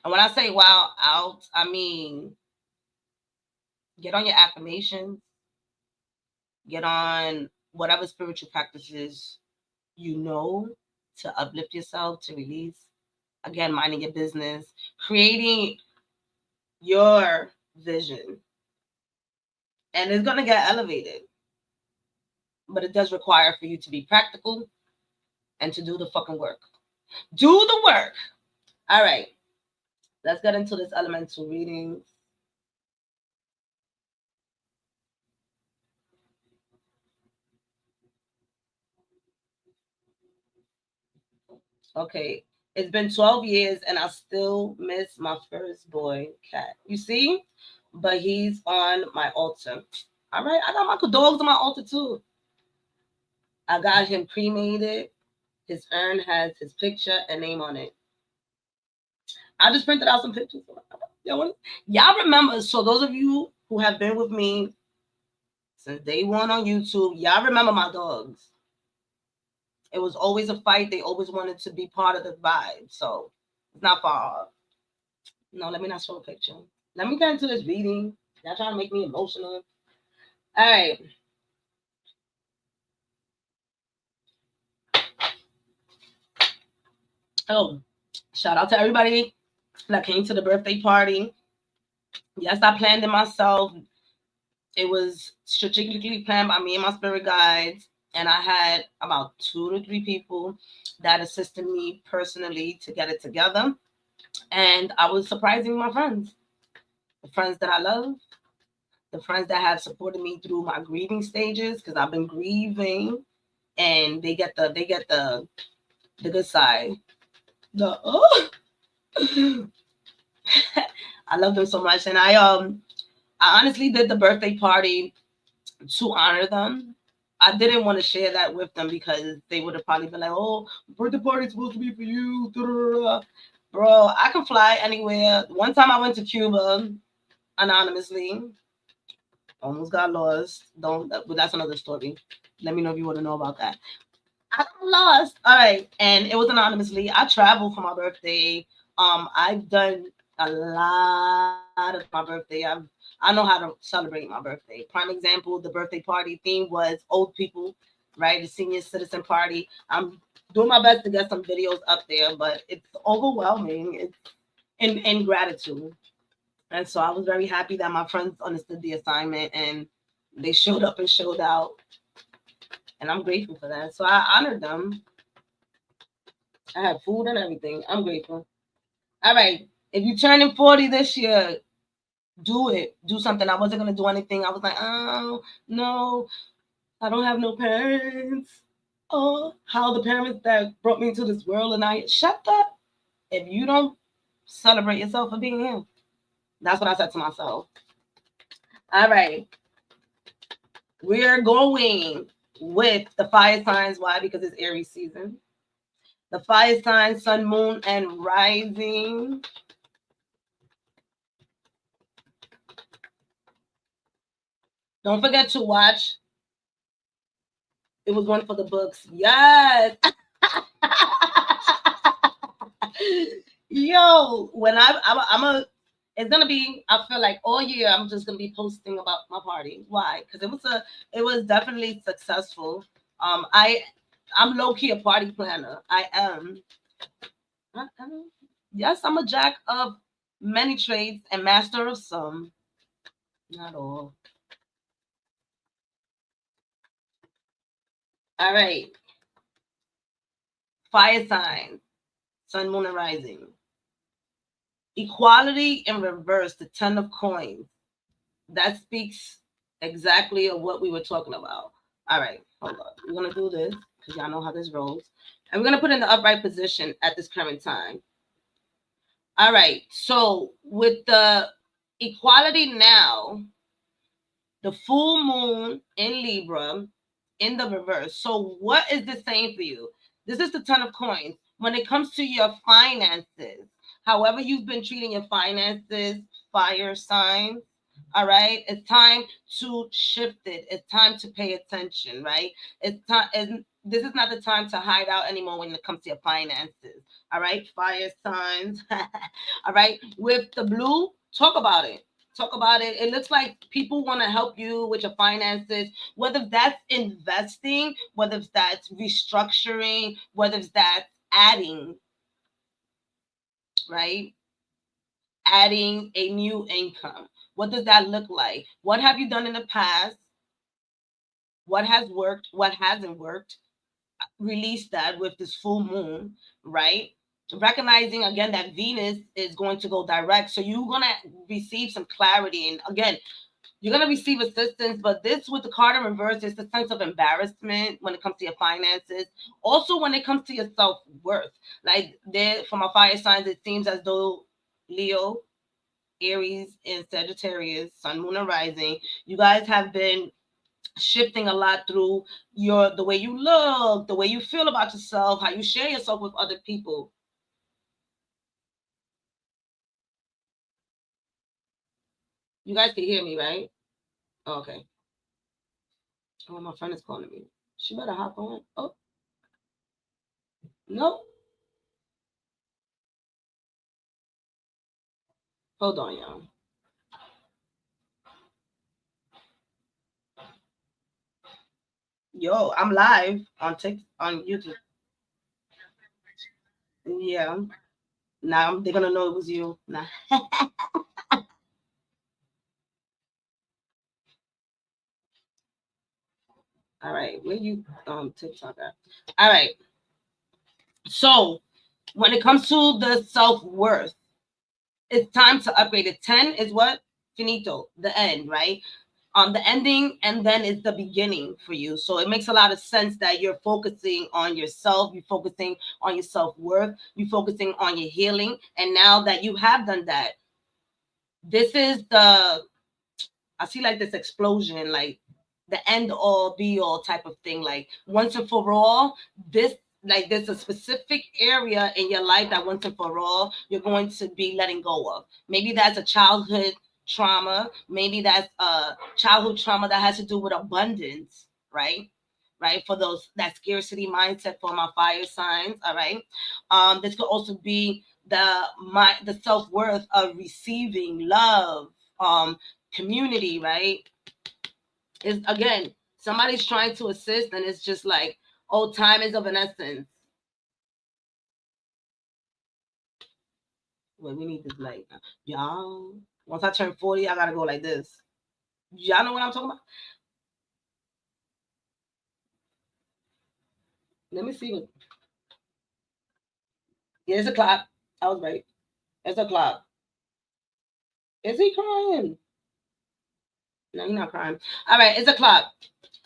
And when I say wild out, I mean get on your affirmations, get on whatever spiritual practices you know to uplift yourself, to release. Again, minding your business, creating your vision. And it's going to get elevated. But it does require for you to be practical and to do the fucking work. Do the work. All right. Let's get into this elemental reading. Okay. It's been 12 years and I still miss my first boy, Cat. You see? But he's on my altar. All right. I got my dogs on my altar too. I got him cremated. His urn has his picture and name on it. I just printed out some pictures. Y'all remember, so those of you who have been with me since day one on YouTube, y'all remember my dogs. It was always a fight. They always wanted to be part of the vibe. So it's not far off. No, let me not show a picture. Let me get into this reading. Y'all trying to make me emotional. All right. Oh, shout out to everybody that came to the birthday party. Yes, I planned it myself. It was strategically planned by me and my spirit guides. And I had about 2 to 3 people that assisted me personally to get it together. And I was surprising my friends, the friends that I love, the friends that have supported me through my grieving stages, because I've been grieving, and they get the good side. The oh, I love them so much, and I honestly did the birthday party to honor them. I didn't want to share that with them because they would have probably been like, "Oh, birthday party is supposed to be for you." Bro, I can fly anywhere. One time I went to Cuba anonymously, almost got lost. Don't, but that's another story. Let me know if you want to know about that. I got lost. All right, and it was anonymously. I traveled for my birthday. I've done a lot of my birthday. I know how to celebrate my birthday. Prime example, the birthday party theme was old people, right? The senior citizen party. I'm doing my best to get some videos up there, but it's overwhelming. It's in gratitude. And so I was very happy that my friends understood the assignment and they showed up and showed out. And I'm grateful for that. So I honored them. I had food and everything. I'm grateful. All right. If you're turning 40 this year, do it. Do something. I wasn't going to do anything. I was like, oh, no, I don't have no parents. Oh, how the parents that brought me into this world and I shut up. If you don't celebrate yourself for being here, that's what I said to myself. All right. We're going with the fire signs. Why? Because it's Aries season. The fire signs, sun, moon, and rising. Don't forget to watch. It was one for the books. Yes. Yo, when I'm a, it's gonna be. I feel like all year I'm just gonna be posting about my party. Why? Because it was definitely successful. I'm low key a party planner. I am. Yes, I'm a jack of many trades and master of some. Not all. All right. Fire signs, sun, moon, and rising. Equality in reverse, the 10 of coins. That speaks exactly of what we were talking about. All right, hold on. We're going to do this because y'all know how this rolls. And we're going to put in the upright position at this current time. All right, so with the equality now, the full moon in Libra in the reverse. So what is this saying for you? This is the 10 of coins. When it comes to your finances, however you've been treating your finances, fire signs, all right, it's time to shift it. It's time to pay attention, right? It's time. This is not the time to hide out anymore when it comes to your finances. All right, fire signs. All right, with the blue, talk about it. Talk about it. It looks like people want to help you with your finances, whether that's investing, whether that's restructuring, whether that's adding, right? Adding a new income. What does that look like? What have you done in the past? What has worked? What hasn't worked? Release that with this full moon, right? Recognizing again that Venus is going to go direct. So you're going to receive some clarity. And again, you're going to receive assistance, but this with the card in reverse is the sense of embarrassment when it comes to your finances. Also, when it comes to your self-worth. Like there, for my fire signs, it seems as though Leo, Aries, and Sagittarius, Sun, Moon, and Rising, you guys have been shifting a lot through the way you look, the way you feel about yourself, how you share yourself with other people. You guys can hear me, right? Okay. Oh, my friend is calling me. She better hop on. Oh, no. Hold on, y'all. Yo, I'm live on on YouTube. Yeah. Now they're gonna know it was you. Nah. All right. Where you TikTok at? All right. So when it comes to the self-worth, it's time to upgrade it. 10 is what? Finito, the end, right? The ending, and then it's the beginning for you. So it makes a lot of sense that you're focusing on yourself, you're focusing on your self-worth, you're focusing on your healing. And now that you have done that, this is I see like this explosion, like the end all be all type of thing. Like once and for all, this like there's a specific area in your life that once and for all you're going to be letting go of. Maybe that's a childhood trauma. Maybe that's a childhood trauma that has to do with abundance, right? Right, for those that scarcity mindset for my fire signs. All right. This could also be the self-worth of receiving love, community, right? Is again, somebody's trying to assist, and it's just like, oh, time is of an essence. Well, we need this light. Y'all, once I turn 40, I gotta go like this. Y'all know what I'm talking about? Let me see what. Yeah, it's a clock. I was right. It's a clock. Is he crying? No, he's not crying. All right, it's a clock.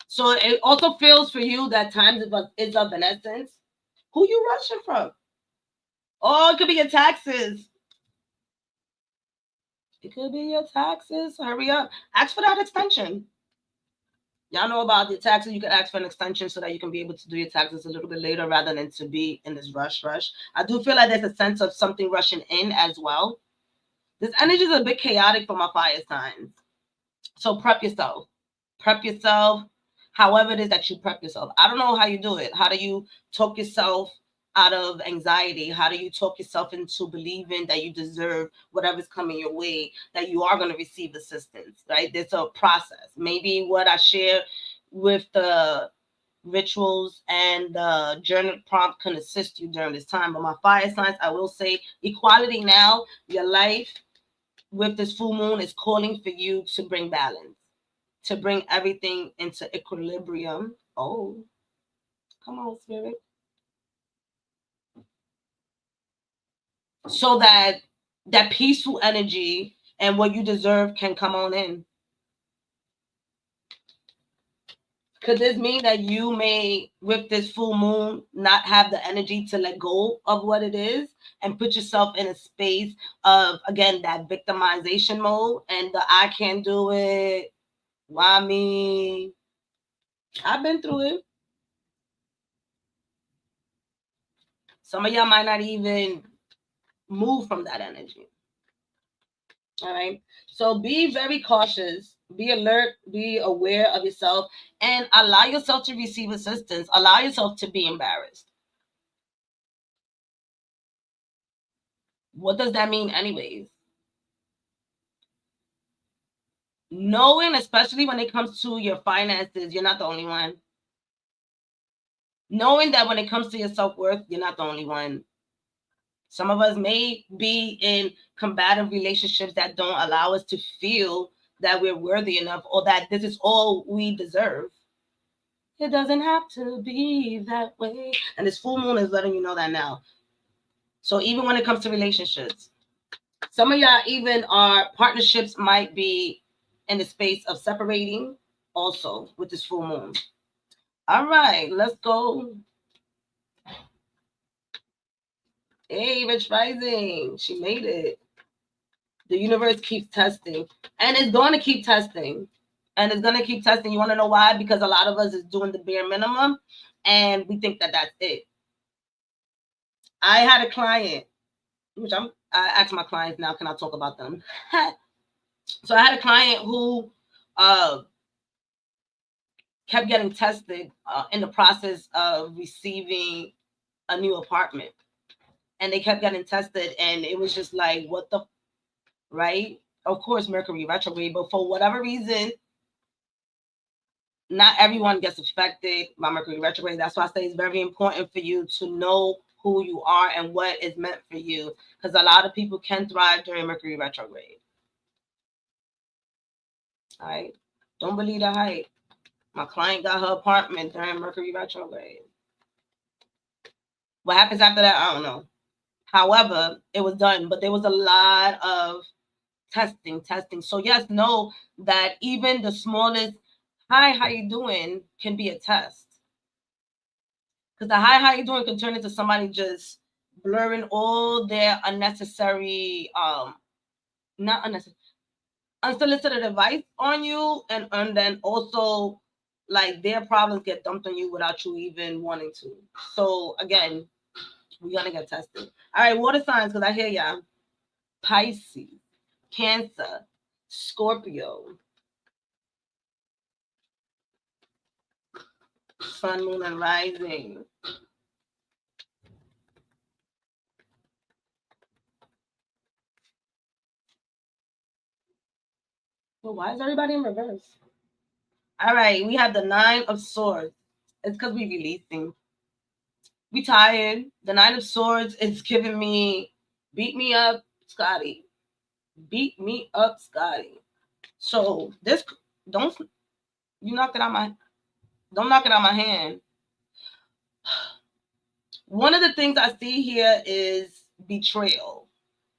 So it also feels for you that time is of an essence. Who you rushing from? Oh, it could be your taxes. It could be your taxes. Hurry up. Ask for that extension. Y'all know about the taxes. You can ask for an extension so that you can be able to do your taxes a little bit later rather than to be in this rush. I do feel like there's a sense of something rushing in as well. This energy is a bit chaotic for my fire signs. So prep yourself. Prep yourself. However it is that you prep yourself. I don't know how you do it. How do you talk yourself out of anxiety? How do you talk yourself into believing that you deserve whatever's coming your way, that you are going to receive assistance, right? There's a process. Maybe what I share with the rituals and the journal prompt can assist you during this time. But my fire signs, I will say equality now. Your life with this full moon is calling for you to bring balance, to bring everything into equilibrium. Oh, come on, spirit. So that that peaceful energy and what you deserve can come on in. Could this mean that you may, with this full moon, not have the energy to let go of what it is and put yourself in a space of, again, that victimization mode and the I can't do it? Why me? I've been through it. Some of y'all might not even move from that energy. All right. So be very cautious, be alert, be aware of yourself, and allow yourself to receive assistance. Allow yourself to be embarrassed. What does that mean, anyways? Knowing, especially when it comes to your finances, you're not the only one. Knowing that when it comes to your self worth, you're not the only one. Some of us may be in combative relationships that don't allow us to feel that we're worthy enough or that this is all we deserve. It doesn't have to be that way. And this full moon is letting you know that now. So even when it comes to relationships, some of y'all even are partnerships might be in the space of separating also with this full moon. All right, let's go. Hey, Rich Rising. She made it. The universe keeps testing. And it's going to keep testing. And it's going to keep testing. You want to know why? Because a lot of us is doing the bare minimum and we think that that's it. I had a client, which I ask my clients now, can I talk about them? So I had a client who kept getting tested in the process of receiving a new apartment. And they kept getting tested, and it was just like, what the, right? Of course, Mercury retrograde, but for whatever reason, not everyone gets affected by Mercury retrograde. That's why I say it's very important for you to know who you are and what is meant for you, because a lot of people can thrive during Mercury retrograde. All right, don't believe the hype. My client got her apartment during Mercury retrograde. What happens after that, I don't know. However, it was done, but there was a lot of testing. So yes, know that even the smallest hi, how you doing can be a test. Because the hi, how you doing can turn into somebody just blurring all their unnecessary, not unnecessary, unsolicited advice on you, and then also like their problems get dumped on you without you even wanting to. So again, we're gonna get tested. All right, water signs, because I hear y'all. Pisces, Cancer, Scorpio, Sun, Moon, and Rising. Well, why is everybody in reverse? All right, we have the Nine of Swords. It's because we're releasing. We tired. The Nine of Swords is giving me, beat me up, Scotty. Beat me up, Scotty. So this, don't you knock it out my, don't knock it out my hand. One of the things I see here is betrayal.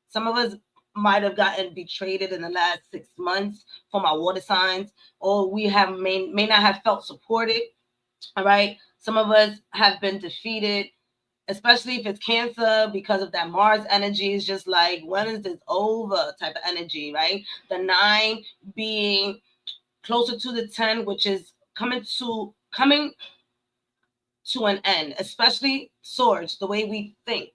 Some of us might have gotten betrayed in the last 6 months from our water signs, or we have may not have felt supported. All right. Some of us have been defeated, especially if it's Cancer, because of that Mars energy. Is just like, when is this over type of energy, right? The 9 being closer to the 10, which is coming to an end, especially swords, the way we think.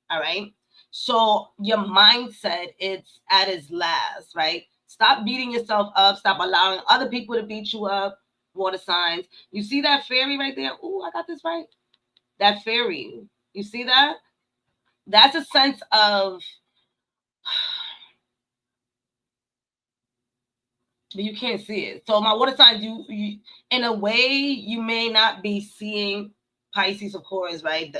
All right. So your mindset, it's at its last, right? Stop beating yourself up. Stop allowing other people to beat you up. Water signs. You see that fairy right there? Oh, I got this right. That fairy. You see that? That's a sense of but you can't see it. So my water signs, you in a way, you may not be seeing Pisces, of course, right?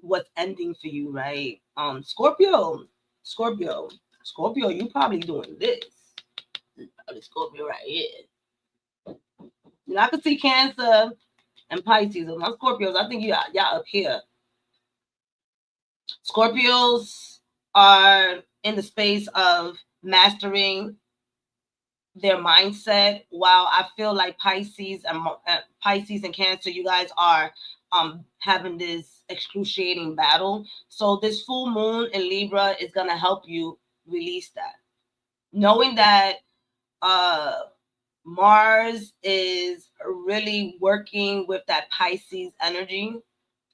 What's ending for you, right? Scorpio, Scorpio, you probably doing this. Scorpio right here. You know, I could see Cancer and Pisces. My Scorpios, I think y'all up here. Scorpios are in the space of mastering their mindset, while I feel like Pisces and Cancer, you guys are having this excruciating battle. So this full moon in Libra is gonna help you release that, knowing that uh Mars is really working with that Pisces energy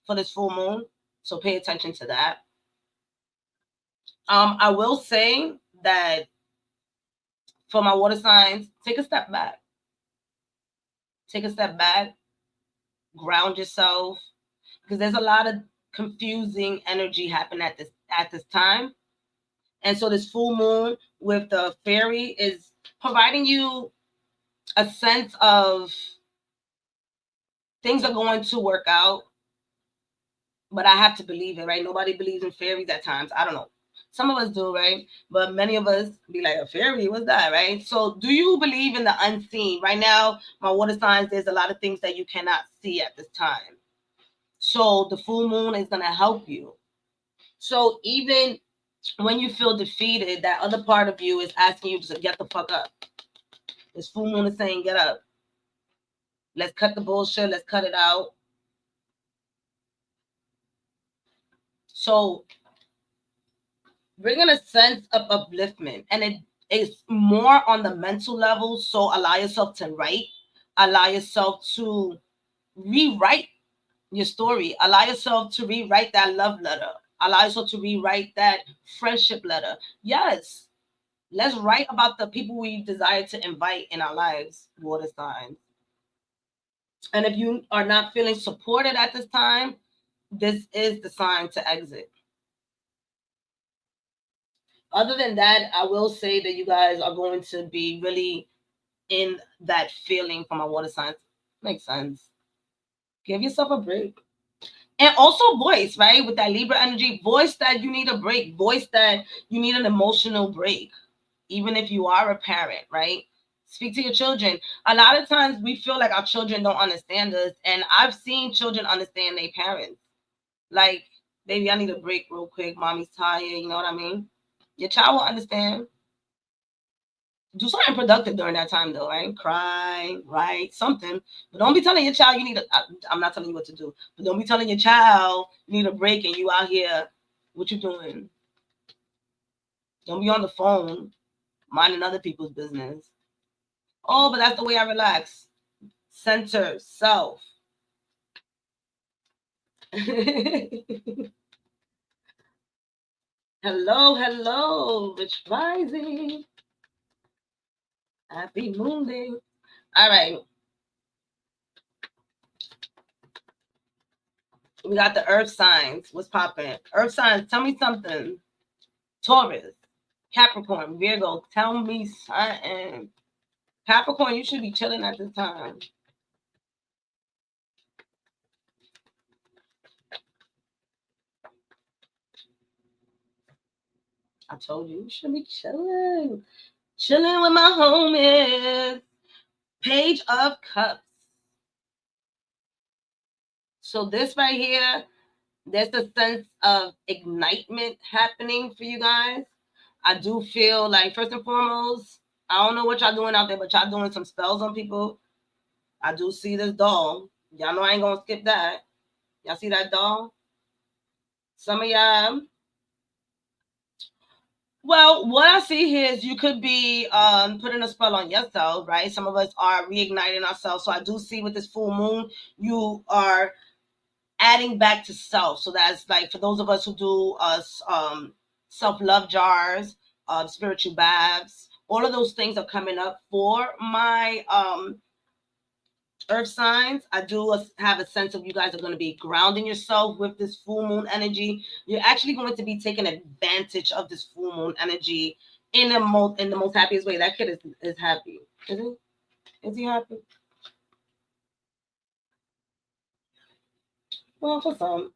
for this full moon. So pay attention to that. I will say that for my water signs, take a step back. Take a step back, ground yourself, because there's a lot of confusing energy happening at this time. And so this full moon with the fairy is providing you a sense of things are going to work out, but I have to believe it, right? Nobody believes in fairies at times. I don't know. Some of us do, right? But many of us be like, a fairy, what's that, right? So do you believe in the unseen? Right now, my water signs, there's a lot of things that you cannot see at this time. So the full moon is going to help you. So even when you feel defeated, that other part of you is asking you to get the fuck up. This full moon is saying, get up. Let's cut the bullshit. Let's cut it out. So bringing a sense of upliftment, and it is more on the mental level. So allow yourself to write, allow yourself to rewrite your story, allow yourself to rewrite that love letter, allow yourself to rewrite that friendship letter. Yes, let's write about the people we desire to invite in our lives, water signs. And if you are not feeling supported at this time, this is the sign to exit. Other than that, I will say that you guys are going to be really in that feeling from my water signs. Makes sense. Give yourself a break. And also voice, right? With that Libra energy, voice that you need a break, voice that you need an emotional break, even if you are a parent, right? Speak to your children. A lot of times we feel like our children don't understand us. And I've seen children understand their parents. Like, baby, I need a break real quick. Mommy's tired. You know what I mean? Your child will understand. Do something productive during that time, though, right? Cry, write, something. But don't be telling your child you need a. I'm not telling you what to do, but don't be telling your child you need a break and you out here. What you doing? Don't be on the phone minding other people's business. Oh, but that's the way I relax. Center self. Hello, hello, Rich Rising. Happy Moon Day. All right. We got the earth signs. What's popping? Earth signs, tell me something. Taurus, Capricorn, Virgo, tell me something. Capricorn, you should be chilling at this time. I told you should be chilling. Chilling with my homies. Page of Cups. So this right here, there's a sense of ignitement happening for you guys. I do feel like, first and foremost, I don't know what y'all doing out there, but y'all doing some spells on people. I do see this doll. Y'all know I ain't gonna skip that. Y'all see that doll? Some of y'all. Well, what I see here is you could be putting a spell on yourself, right? Some of us are reigniting ourselves. So I do see with this full moon, you are adding back to self. So that's like for those of us who do self-love jars, spiritual baths, all of those things are coming up for my earth signs. I do have a sense of you guys are going to be grounding yourself with this full moon energy. You're actually going to be taking advantage of this full moon energy in the most happiest way. That kid is happy. Is he happy? Well, for some.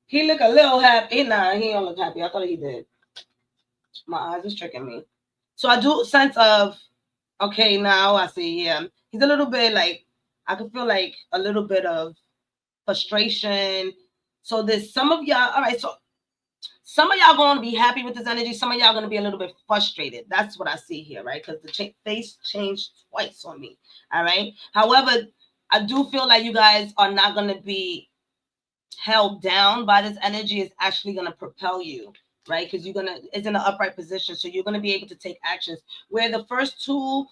He look a little happy. Nah, he don't look happy. I thought he did. My eyes is tricking me. So I do sense of, okay, now I see, yeah. He's a little bit like, I can feel like a little bit of frustration. So there's some of y'all, all right, so some of y'all going to be happy with this energy. Some of y'all going to be a little bit frustrated. That's what I see here, right? Because the face changed twice on me. All right. However, I do feel like you guys are not going to be held down by this energy. Is actually going to propel you, right? Because it's in an upright position, so you're going to be able to take actions. Where the first two,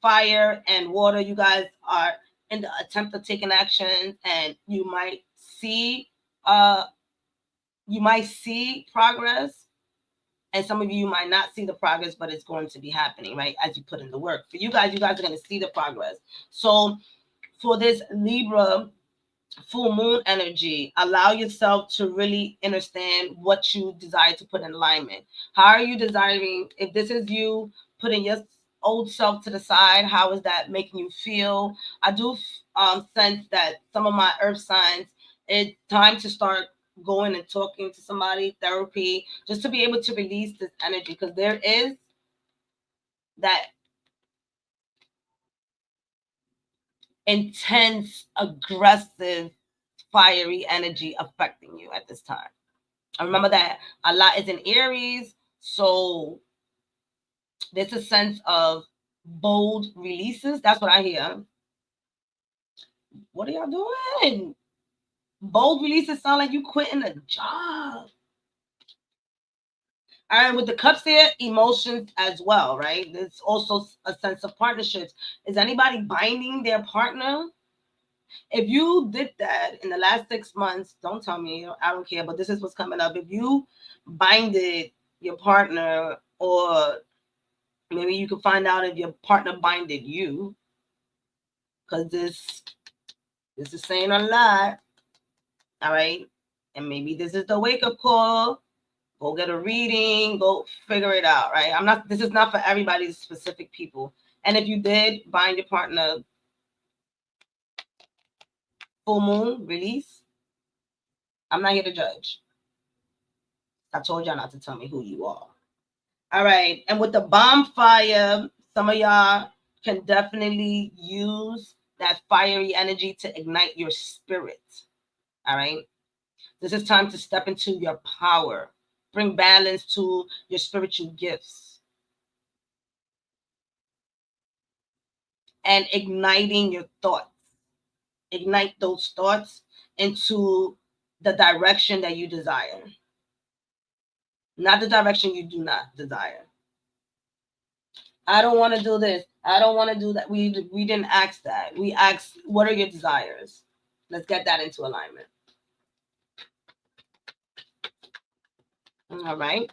fire and water, you guys are in the attempt of taking action, and uh you might see progress, and some of you might not see the progress, but it's going to be happening, right? As you put in the work. For you guys are going to see the progress. So for this Libra full moon energy, allow yourself to really understand what you desire to put in alignment. How are you desiring? If this is you putting your old self to the side, how is that making you feel? I do sense that some of my earth signs, it's time to start going and talking to somebody, therapy, just to be able to release this energy, because there is that intense, aggressive, fiery energy affecting you at this time. I remember that a lot is in Aries, so there's a sense of bold releases. That's what I hear. What are y'all doing? Bold releases sound like you quitting a job. All right, with the cups here, emotions as well, right? There's also a sense of partnerships. Is anybody binding their partner? If you did that in the last 6 months, don't tell me, I don't care, but this is what's coming up. If you binded your partner, or maybe you can find out if your partner binded you, because this is saying a lot. All right. And maybe this is the wake-up call. Go get a reading, go figure it out, right? This is not for everybody's specific people. And if you did bind your partner, full moon, release. I'm not here to judge. I told y'all not to tell me who you are. All right. And with the bonfire, some of y'all can definitely use that fiery energy to ignite your spirit. All right. This is time to step into your power, bring balance to your spiritual gifts, and igniting your thoughts. Ignite those thoughts into the direction that you desire, not the direction you do not desire. I don't want to do this. I don't want to do that. We didn't ask that. We asked, what are your desires? Let's get that into alignment. All right.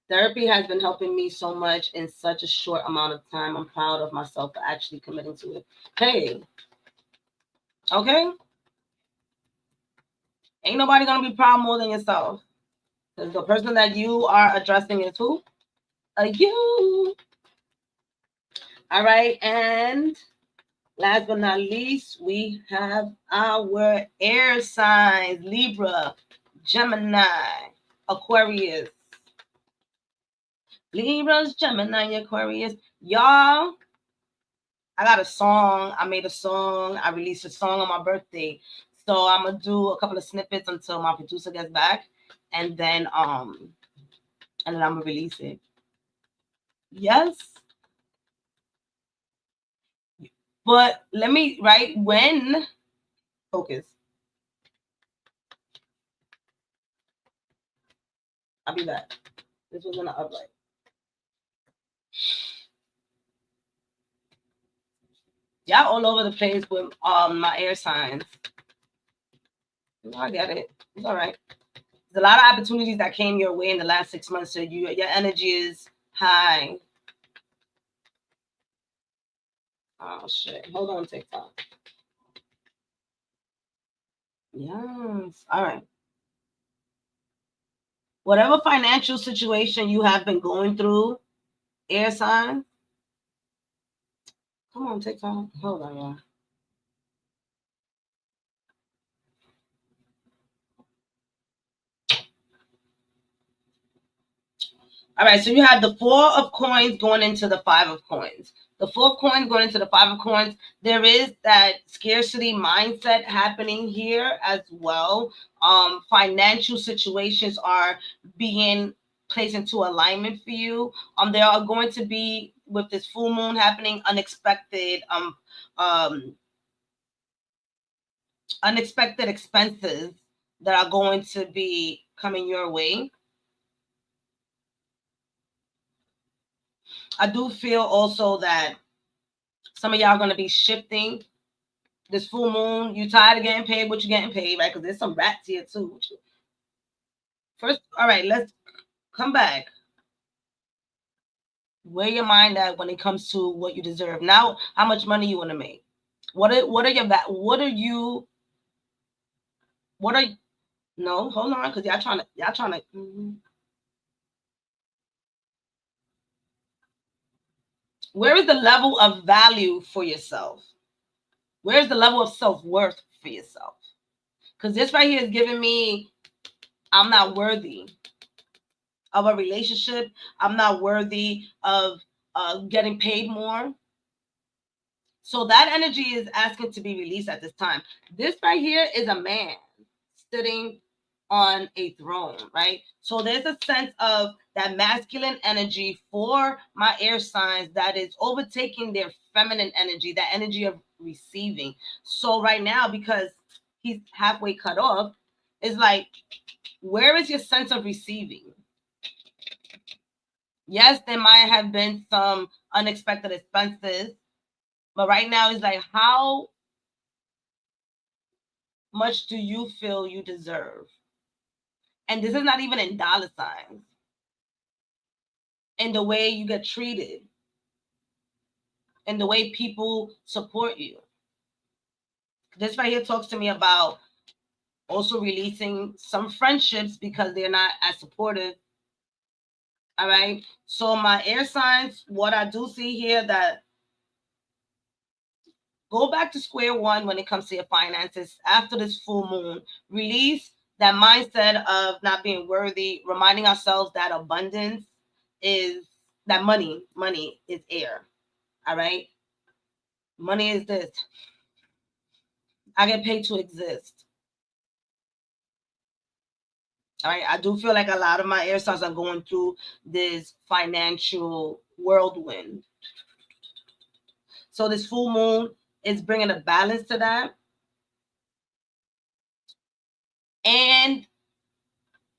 Therapy has been helping me so much in such a short amount of time. I'm proud of myself for actually committing to it. Hey, okay? Ain't nobody gonna be proud more than yourself. Because the person that you are addressing is who? You. All right, and last but not least, we have our air signs: Libra, Gemini, Aquarius. Libras, Gemini, Aquarius. Y'all, I got a song. I made a song. I released a song on my birthday. So I'm gonna do a couple of snippets until my producer gets back, and then I'm gonna release it. Yes. But let me when focus. I'll be back. This was gonna upright. Y'all all over the place with my air signs. I get it. It's all right. There's a lot of opportunities that came your way in the last 6 months, so your energy is high. Oh shit. Hold on, TikTok. Yes. All right. Whatever financial situation you have been going through, air sign. Come on, take time. Hold on, y'all. All right, so you have the 4 of coins going into the 5 of coins. The 4 of coins going into the 5 of coins. There is that scarcity mindset happening here as well. Financial situations are being placed into alignment for you. There are going to be, with this full moon happening, unexpected expenses that are going to be coming your way. I do feel also that some of y'all are going to be shifting this full moon. You tired of getting paid what you're getting paid, right? Because there's some rats here too. First, all right, let's come back. Where your mind at when it comes to what you deserve. Now, how much money you want to make? What are no, hold on, because y'all trying to Where is the level of value for yourself? Where's the level of self-worth for yourself? Because this right here is giving me, I'm not worthy of a relationship. I'm not worthy of getting paid more. So that energy is asking to be released at this time. This right here is a man sitting on a throne, right? So there's a sense of that masculine energy for my air signs that is overtaking their feminine energy, that energy of receiving. So right now, because he's halfway cut off, it's like, where is your sense of receiving? Yes, there might have been some unexpected expenses, but right now it's like, how much do you feel you deserve? And this is not even in dollar signs. In the way you get treated, in the way people support you. This right here talks to me about also releasing some friendships because they're not as supportive. All right. So my air signs, what I do see here, that go back to square one when it comes to your finances after this full moon. Release that mindset of not being worthy, reminding ourselves that abundance is that money is air. All right. Money is this. I get paid to exist. All right. I do feel like a lot of my air signs are going through this financial whirlwind. So this full moon is bringing a balance to that. And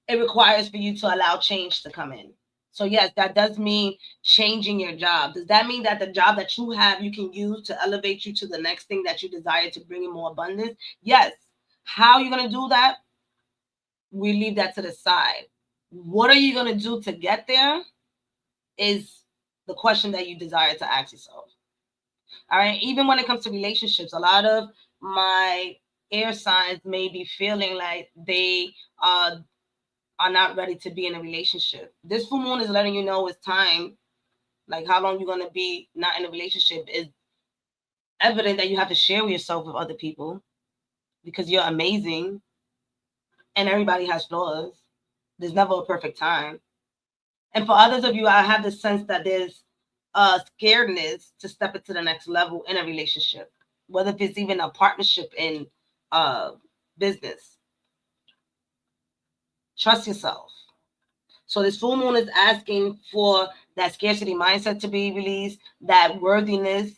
it requires for you to allow change to come in. So yes, that does mean changing your job. Does that mean that the job that you have, you can use to elevate you to the next thing that you desire to bring in more abundance? Yes. How are you going to do that? We leave that to the side. What are you going to do to get there is the question that you desire to ask yourself. All right. Even when it comes to relationships, a lot of my air signs may be feeling like they are not ready to be in a relationship. This full moon is letting you know it's time. Like, how long you're going to be not in a relationship is evident that you have to share yourself with other people because you're amazing and everybody has flaws. There's never a perfect time. And for others of you, I have the sense that there's scaredness to step into the next level in a relationship, whether if it's even a partnership in business. Trust yourself. So this full moon is asking for that scarcity mindset to be released, that worthiness,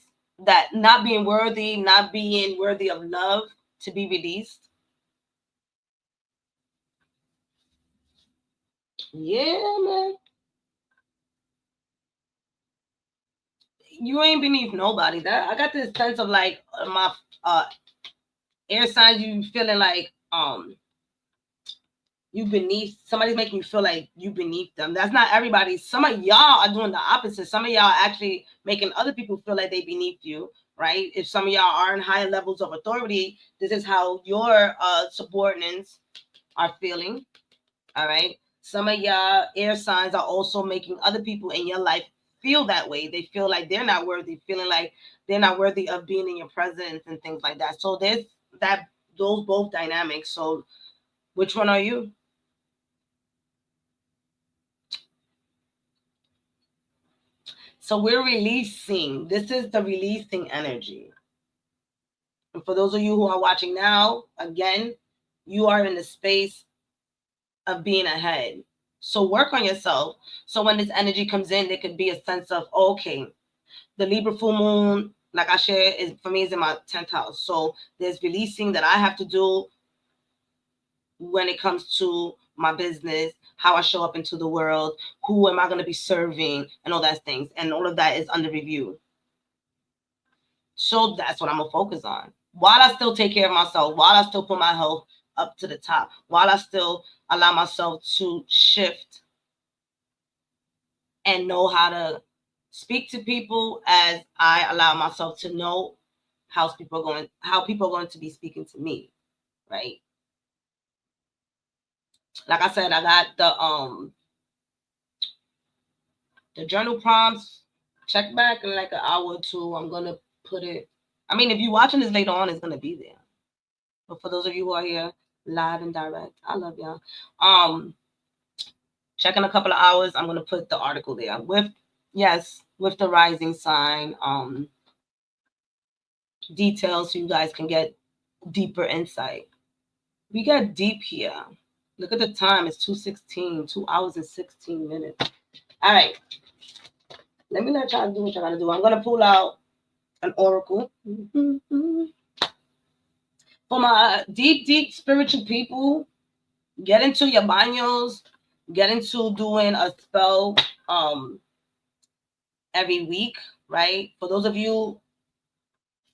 that not being worthy of love to be released. Yeah, man. You ain't beneath nobody. That I got this sense of like my air signs, you feeling like you beneath somebody's making you feel like you beneath them. That's not everybody. Some of y'all are doing the opposite. Some of y'all are actually making other people feel like they beneath you, right? If some of y'all are in higher levels of authority, this is how your subordinates are feeling. All right. Some of your air signs are also making other people in your life feel that way. They feel like they're not worthy, feeling like they're not worthy of being in your presence and things like that. So there's that, those both dynamics. So which one are you? So we're releasing. This is the releasing energy. And for those of you who are watching now, again, you are in the space of being ahead. So work on yourself. So when this energy comes in, there could be a sense of, okay, the Libra full moon, like I share, is for me is in my 10th house. So there's releasing that I have to do when it comes to my business, how I show up into the world, who am I going to be serving, and all that things. And all of that is under review. So that's what I'm going to focus on. While I still take care of myself, while I still put my health up to the top, while I still allow myself to shift and know how to speak to people as I allow myself to know how people are going to be speaking to me, right? Like I said, I got the journal prompts. Check back in like an hour or two. I'm gonna put it. I mean, if you're watching this later on, it's gonna be there. But for those of you who are here live and direct, I love y'all. Check in a couple of hours. I'm gonna put the article there with, yes, with the rising sign details, so you guys can get deeper insight. We got deep here. Look at the time. It's 2:16. 2 hours and 16 minutes. All right. Let me let y'all do what y'all gotta do. I'm gonna pull out an oracle. For my deep, deep spiritual people, get into your baños, get into doing a spell every week, right? For those of you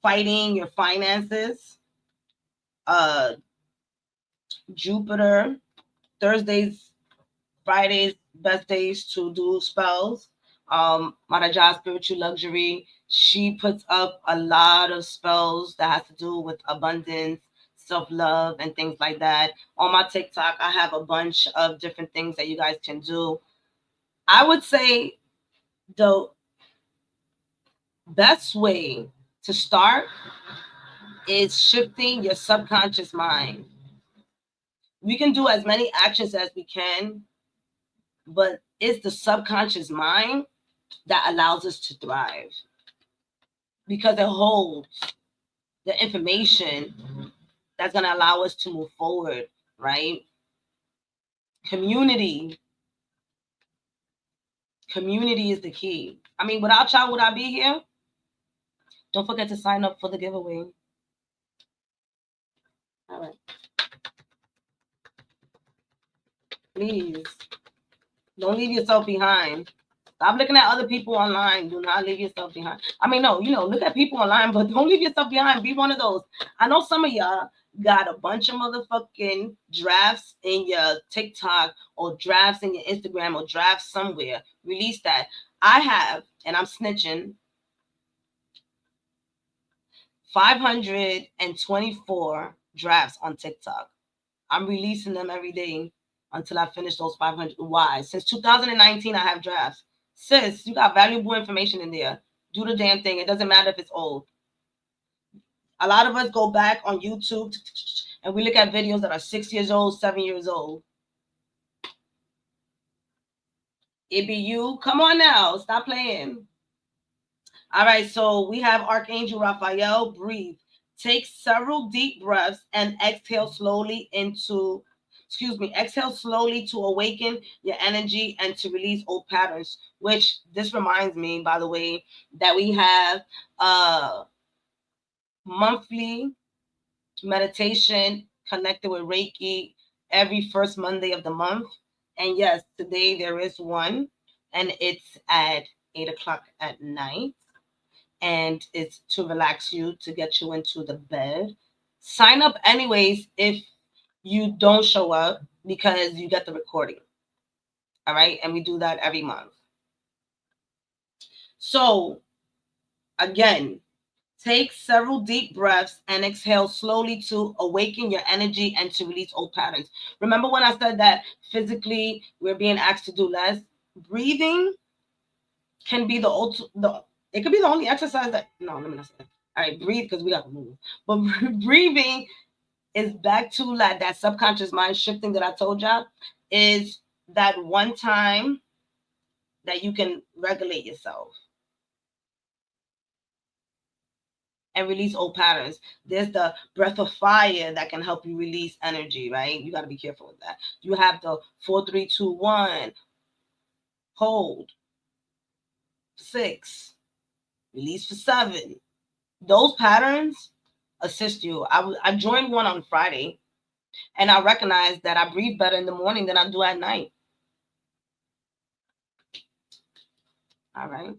fighting your finances, Jupiter, Thursdays, Fridays, best days to do spells. Maraja Spiritual Luxury, she puts up a lot of spells that has to do with abundance, self-love, and things like that. On my TikTok, I have a bunch of different things that you guys can do. I would say the best way to start is shifting your subconscious mind. We can do as many actions as we can, but it's the subconscious mind that allows us to thrive, because it holds the information that's going to allow us to move forward, right? Community. Community is the key. I mean, without y'all, would I be here? Don't forget to sign up for the giveaway. All right. Please, don't leave yourself behind. Stop looking at other people online. Do not leave yourself behind. I mean, no, look at people online, but don't leave yourself behind. Be one of those. I know some of y'all got a bunch of motherfucking drafts in your TikTok or drafts in your Instagram or drafts somewhere. Release that. I have, and I'm snitching, 524 drafts on TikTok. I'm releasing them every day until I finish those 500. Why? Since 2019, I have drafts. Sis, you got valuable information in there. Do the damn thing. It doesn't matter if it's old. A lot of us go back on YouTube and we look at videos that are 6 years old, 7 years old. It be you. Come on now. Stop playing. All right. So we have Archangel Raphael. Breathe. Take several deep breaths and exhale slowly exhale slowly to awaken your energy and to release old patterns. Which this reminds me, by the way, that we have monthly meditation connected with Reiki every first Monday of the month. And yes, today there is one, and it's at 8 o'clock at night. And it's to relax you, to get you into the bed. Sign up anyways if you don't show up, because you get the recording. All right. And we do that every month. So again, Take several deep breaths and exhale slowly to awaken your energy and to release old patterns. Remember when I said that physically we're being asked to do less? Breathing can be it could be the only exercise that, no, let me not say that. All right, breathe because we got to move. But breathing is back to like that subconscious mind shifting that I told y'all, is that one time that you can regulate yourself and release old patterns. There's the breath of fire that can help you release energy, right? You got to be careful with that. You have the 4-3-2-1, hold, 6, release for 7. Those patterns assist you. I joined one on Friday, and I recognized that I breathe better in the morning than I do at night. All right.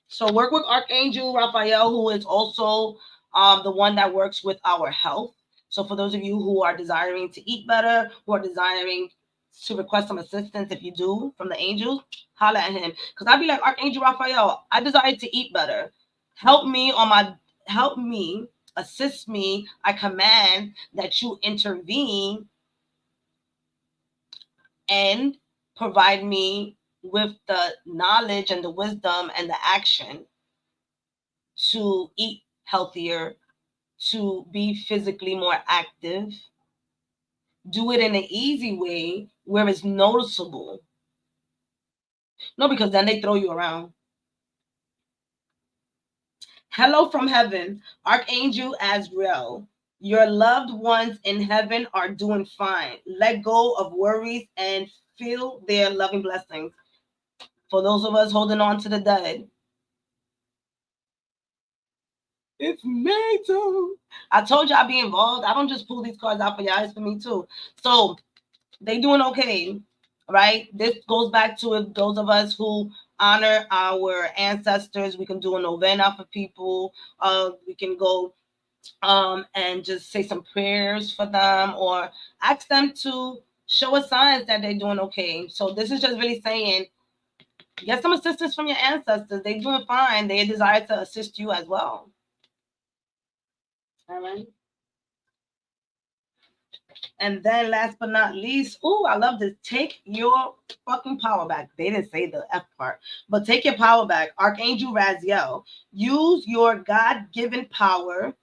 So work with Archangel Raphael, who is also the one that works with our health. So for those of you who are desiring to eat better, who are desiring to request some assistance, if you do, from the angels, holla at him. Because I'd be like, Archangel Raphael, I desire to eat better. Help me, assist me. I command that you intervene and provide me with the knowledge and the wisdom and the action to eat healthier, to be physically more active. Do it in an easy way where it's noticeable. No, because then they throw you around. Hello from heaven, Archangel Azrael. Your loved ones in heaven are doing fine. Let go of worries and feel their loving blessings. For those of us holding on to the dead, it's me too. I told you I'd be involved. I don't just pull these cards out for y'all, it's for me too. So they doing okay, right? This goes back to if those of us who honor our ancestors, we can do a novena for people. We can go and just say some prayers for them or ask them to show us signs that they're doing okay. So this is just really saying, get some assistance from your ancestors. They're doing fine. They desire to assist you as well. All right. And then last but not least, ooh, I love this. Take your fucking power back. They didn't say the F part, but take your power back. Archangel Raziel, use your God-given power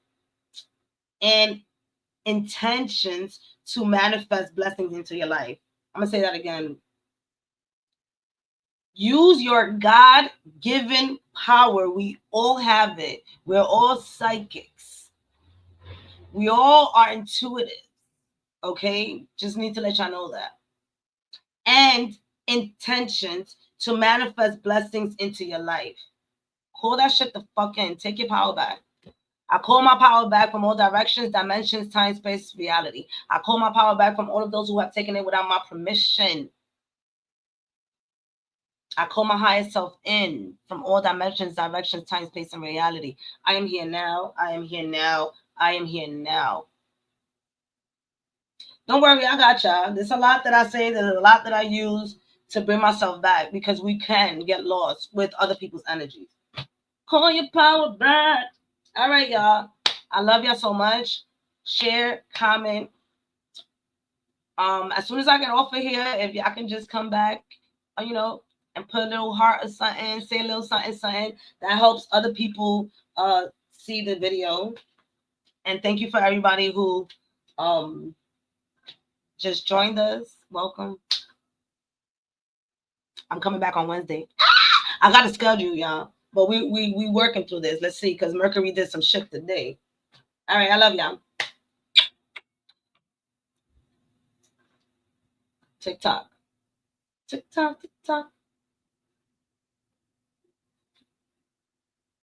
and intentions to manifest blessings into your life. I'm gonna say that again. Use your God-given power. We all have it. We're all psychics. We all are intuitive. Okay? Just need to let y'all know that. And intentions to manifest blessings into your life. Call that shit the fuck in. Take your power back. I call my power back from all directions, dimensions, time, space, reality. I call my power back from all of those who have taken it without my permission. I call my higher self in from all dimensions, directions, time, space, and reality. I am here now. I am here now. I am here now. Don't worry, I got y'all. There's a lot that I say, there's a lot that I use to bring myself back because we can get lost with other people's energies. Call your power back. All right, y'all. I love y'all so much. Share, comment. As soon as I get off of here, if y'all can just come back, and put a little heart or something, say a little something, something that helps other people see the video. And thank you for everybody who just joined us. Welcome. I'm coming back on Wednesday. I got a schedule, y'all. But we working through this. Let's see, because Mercury did some shit today. All right, I love y'all. TikTok. TikTok, TikTok.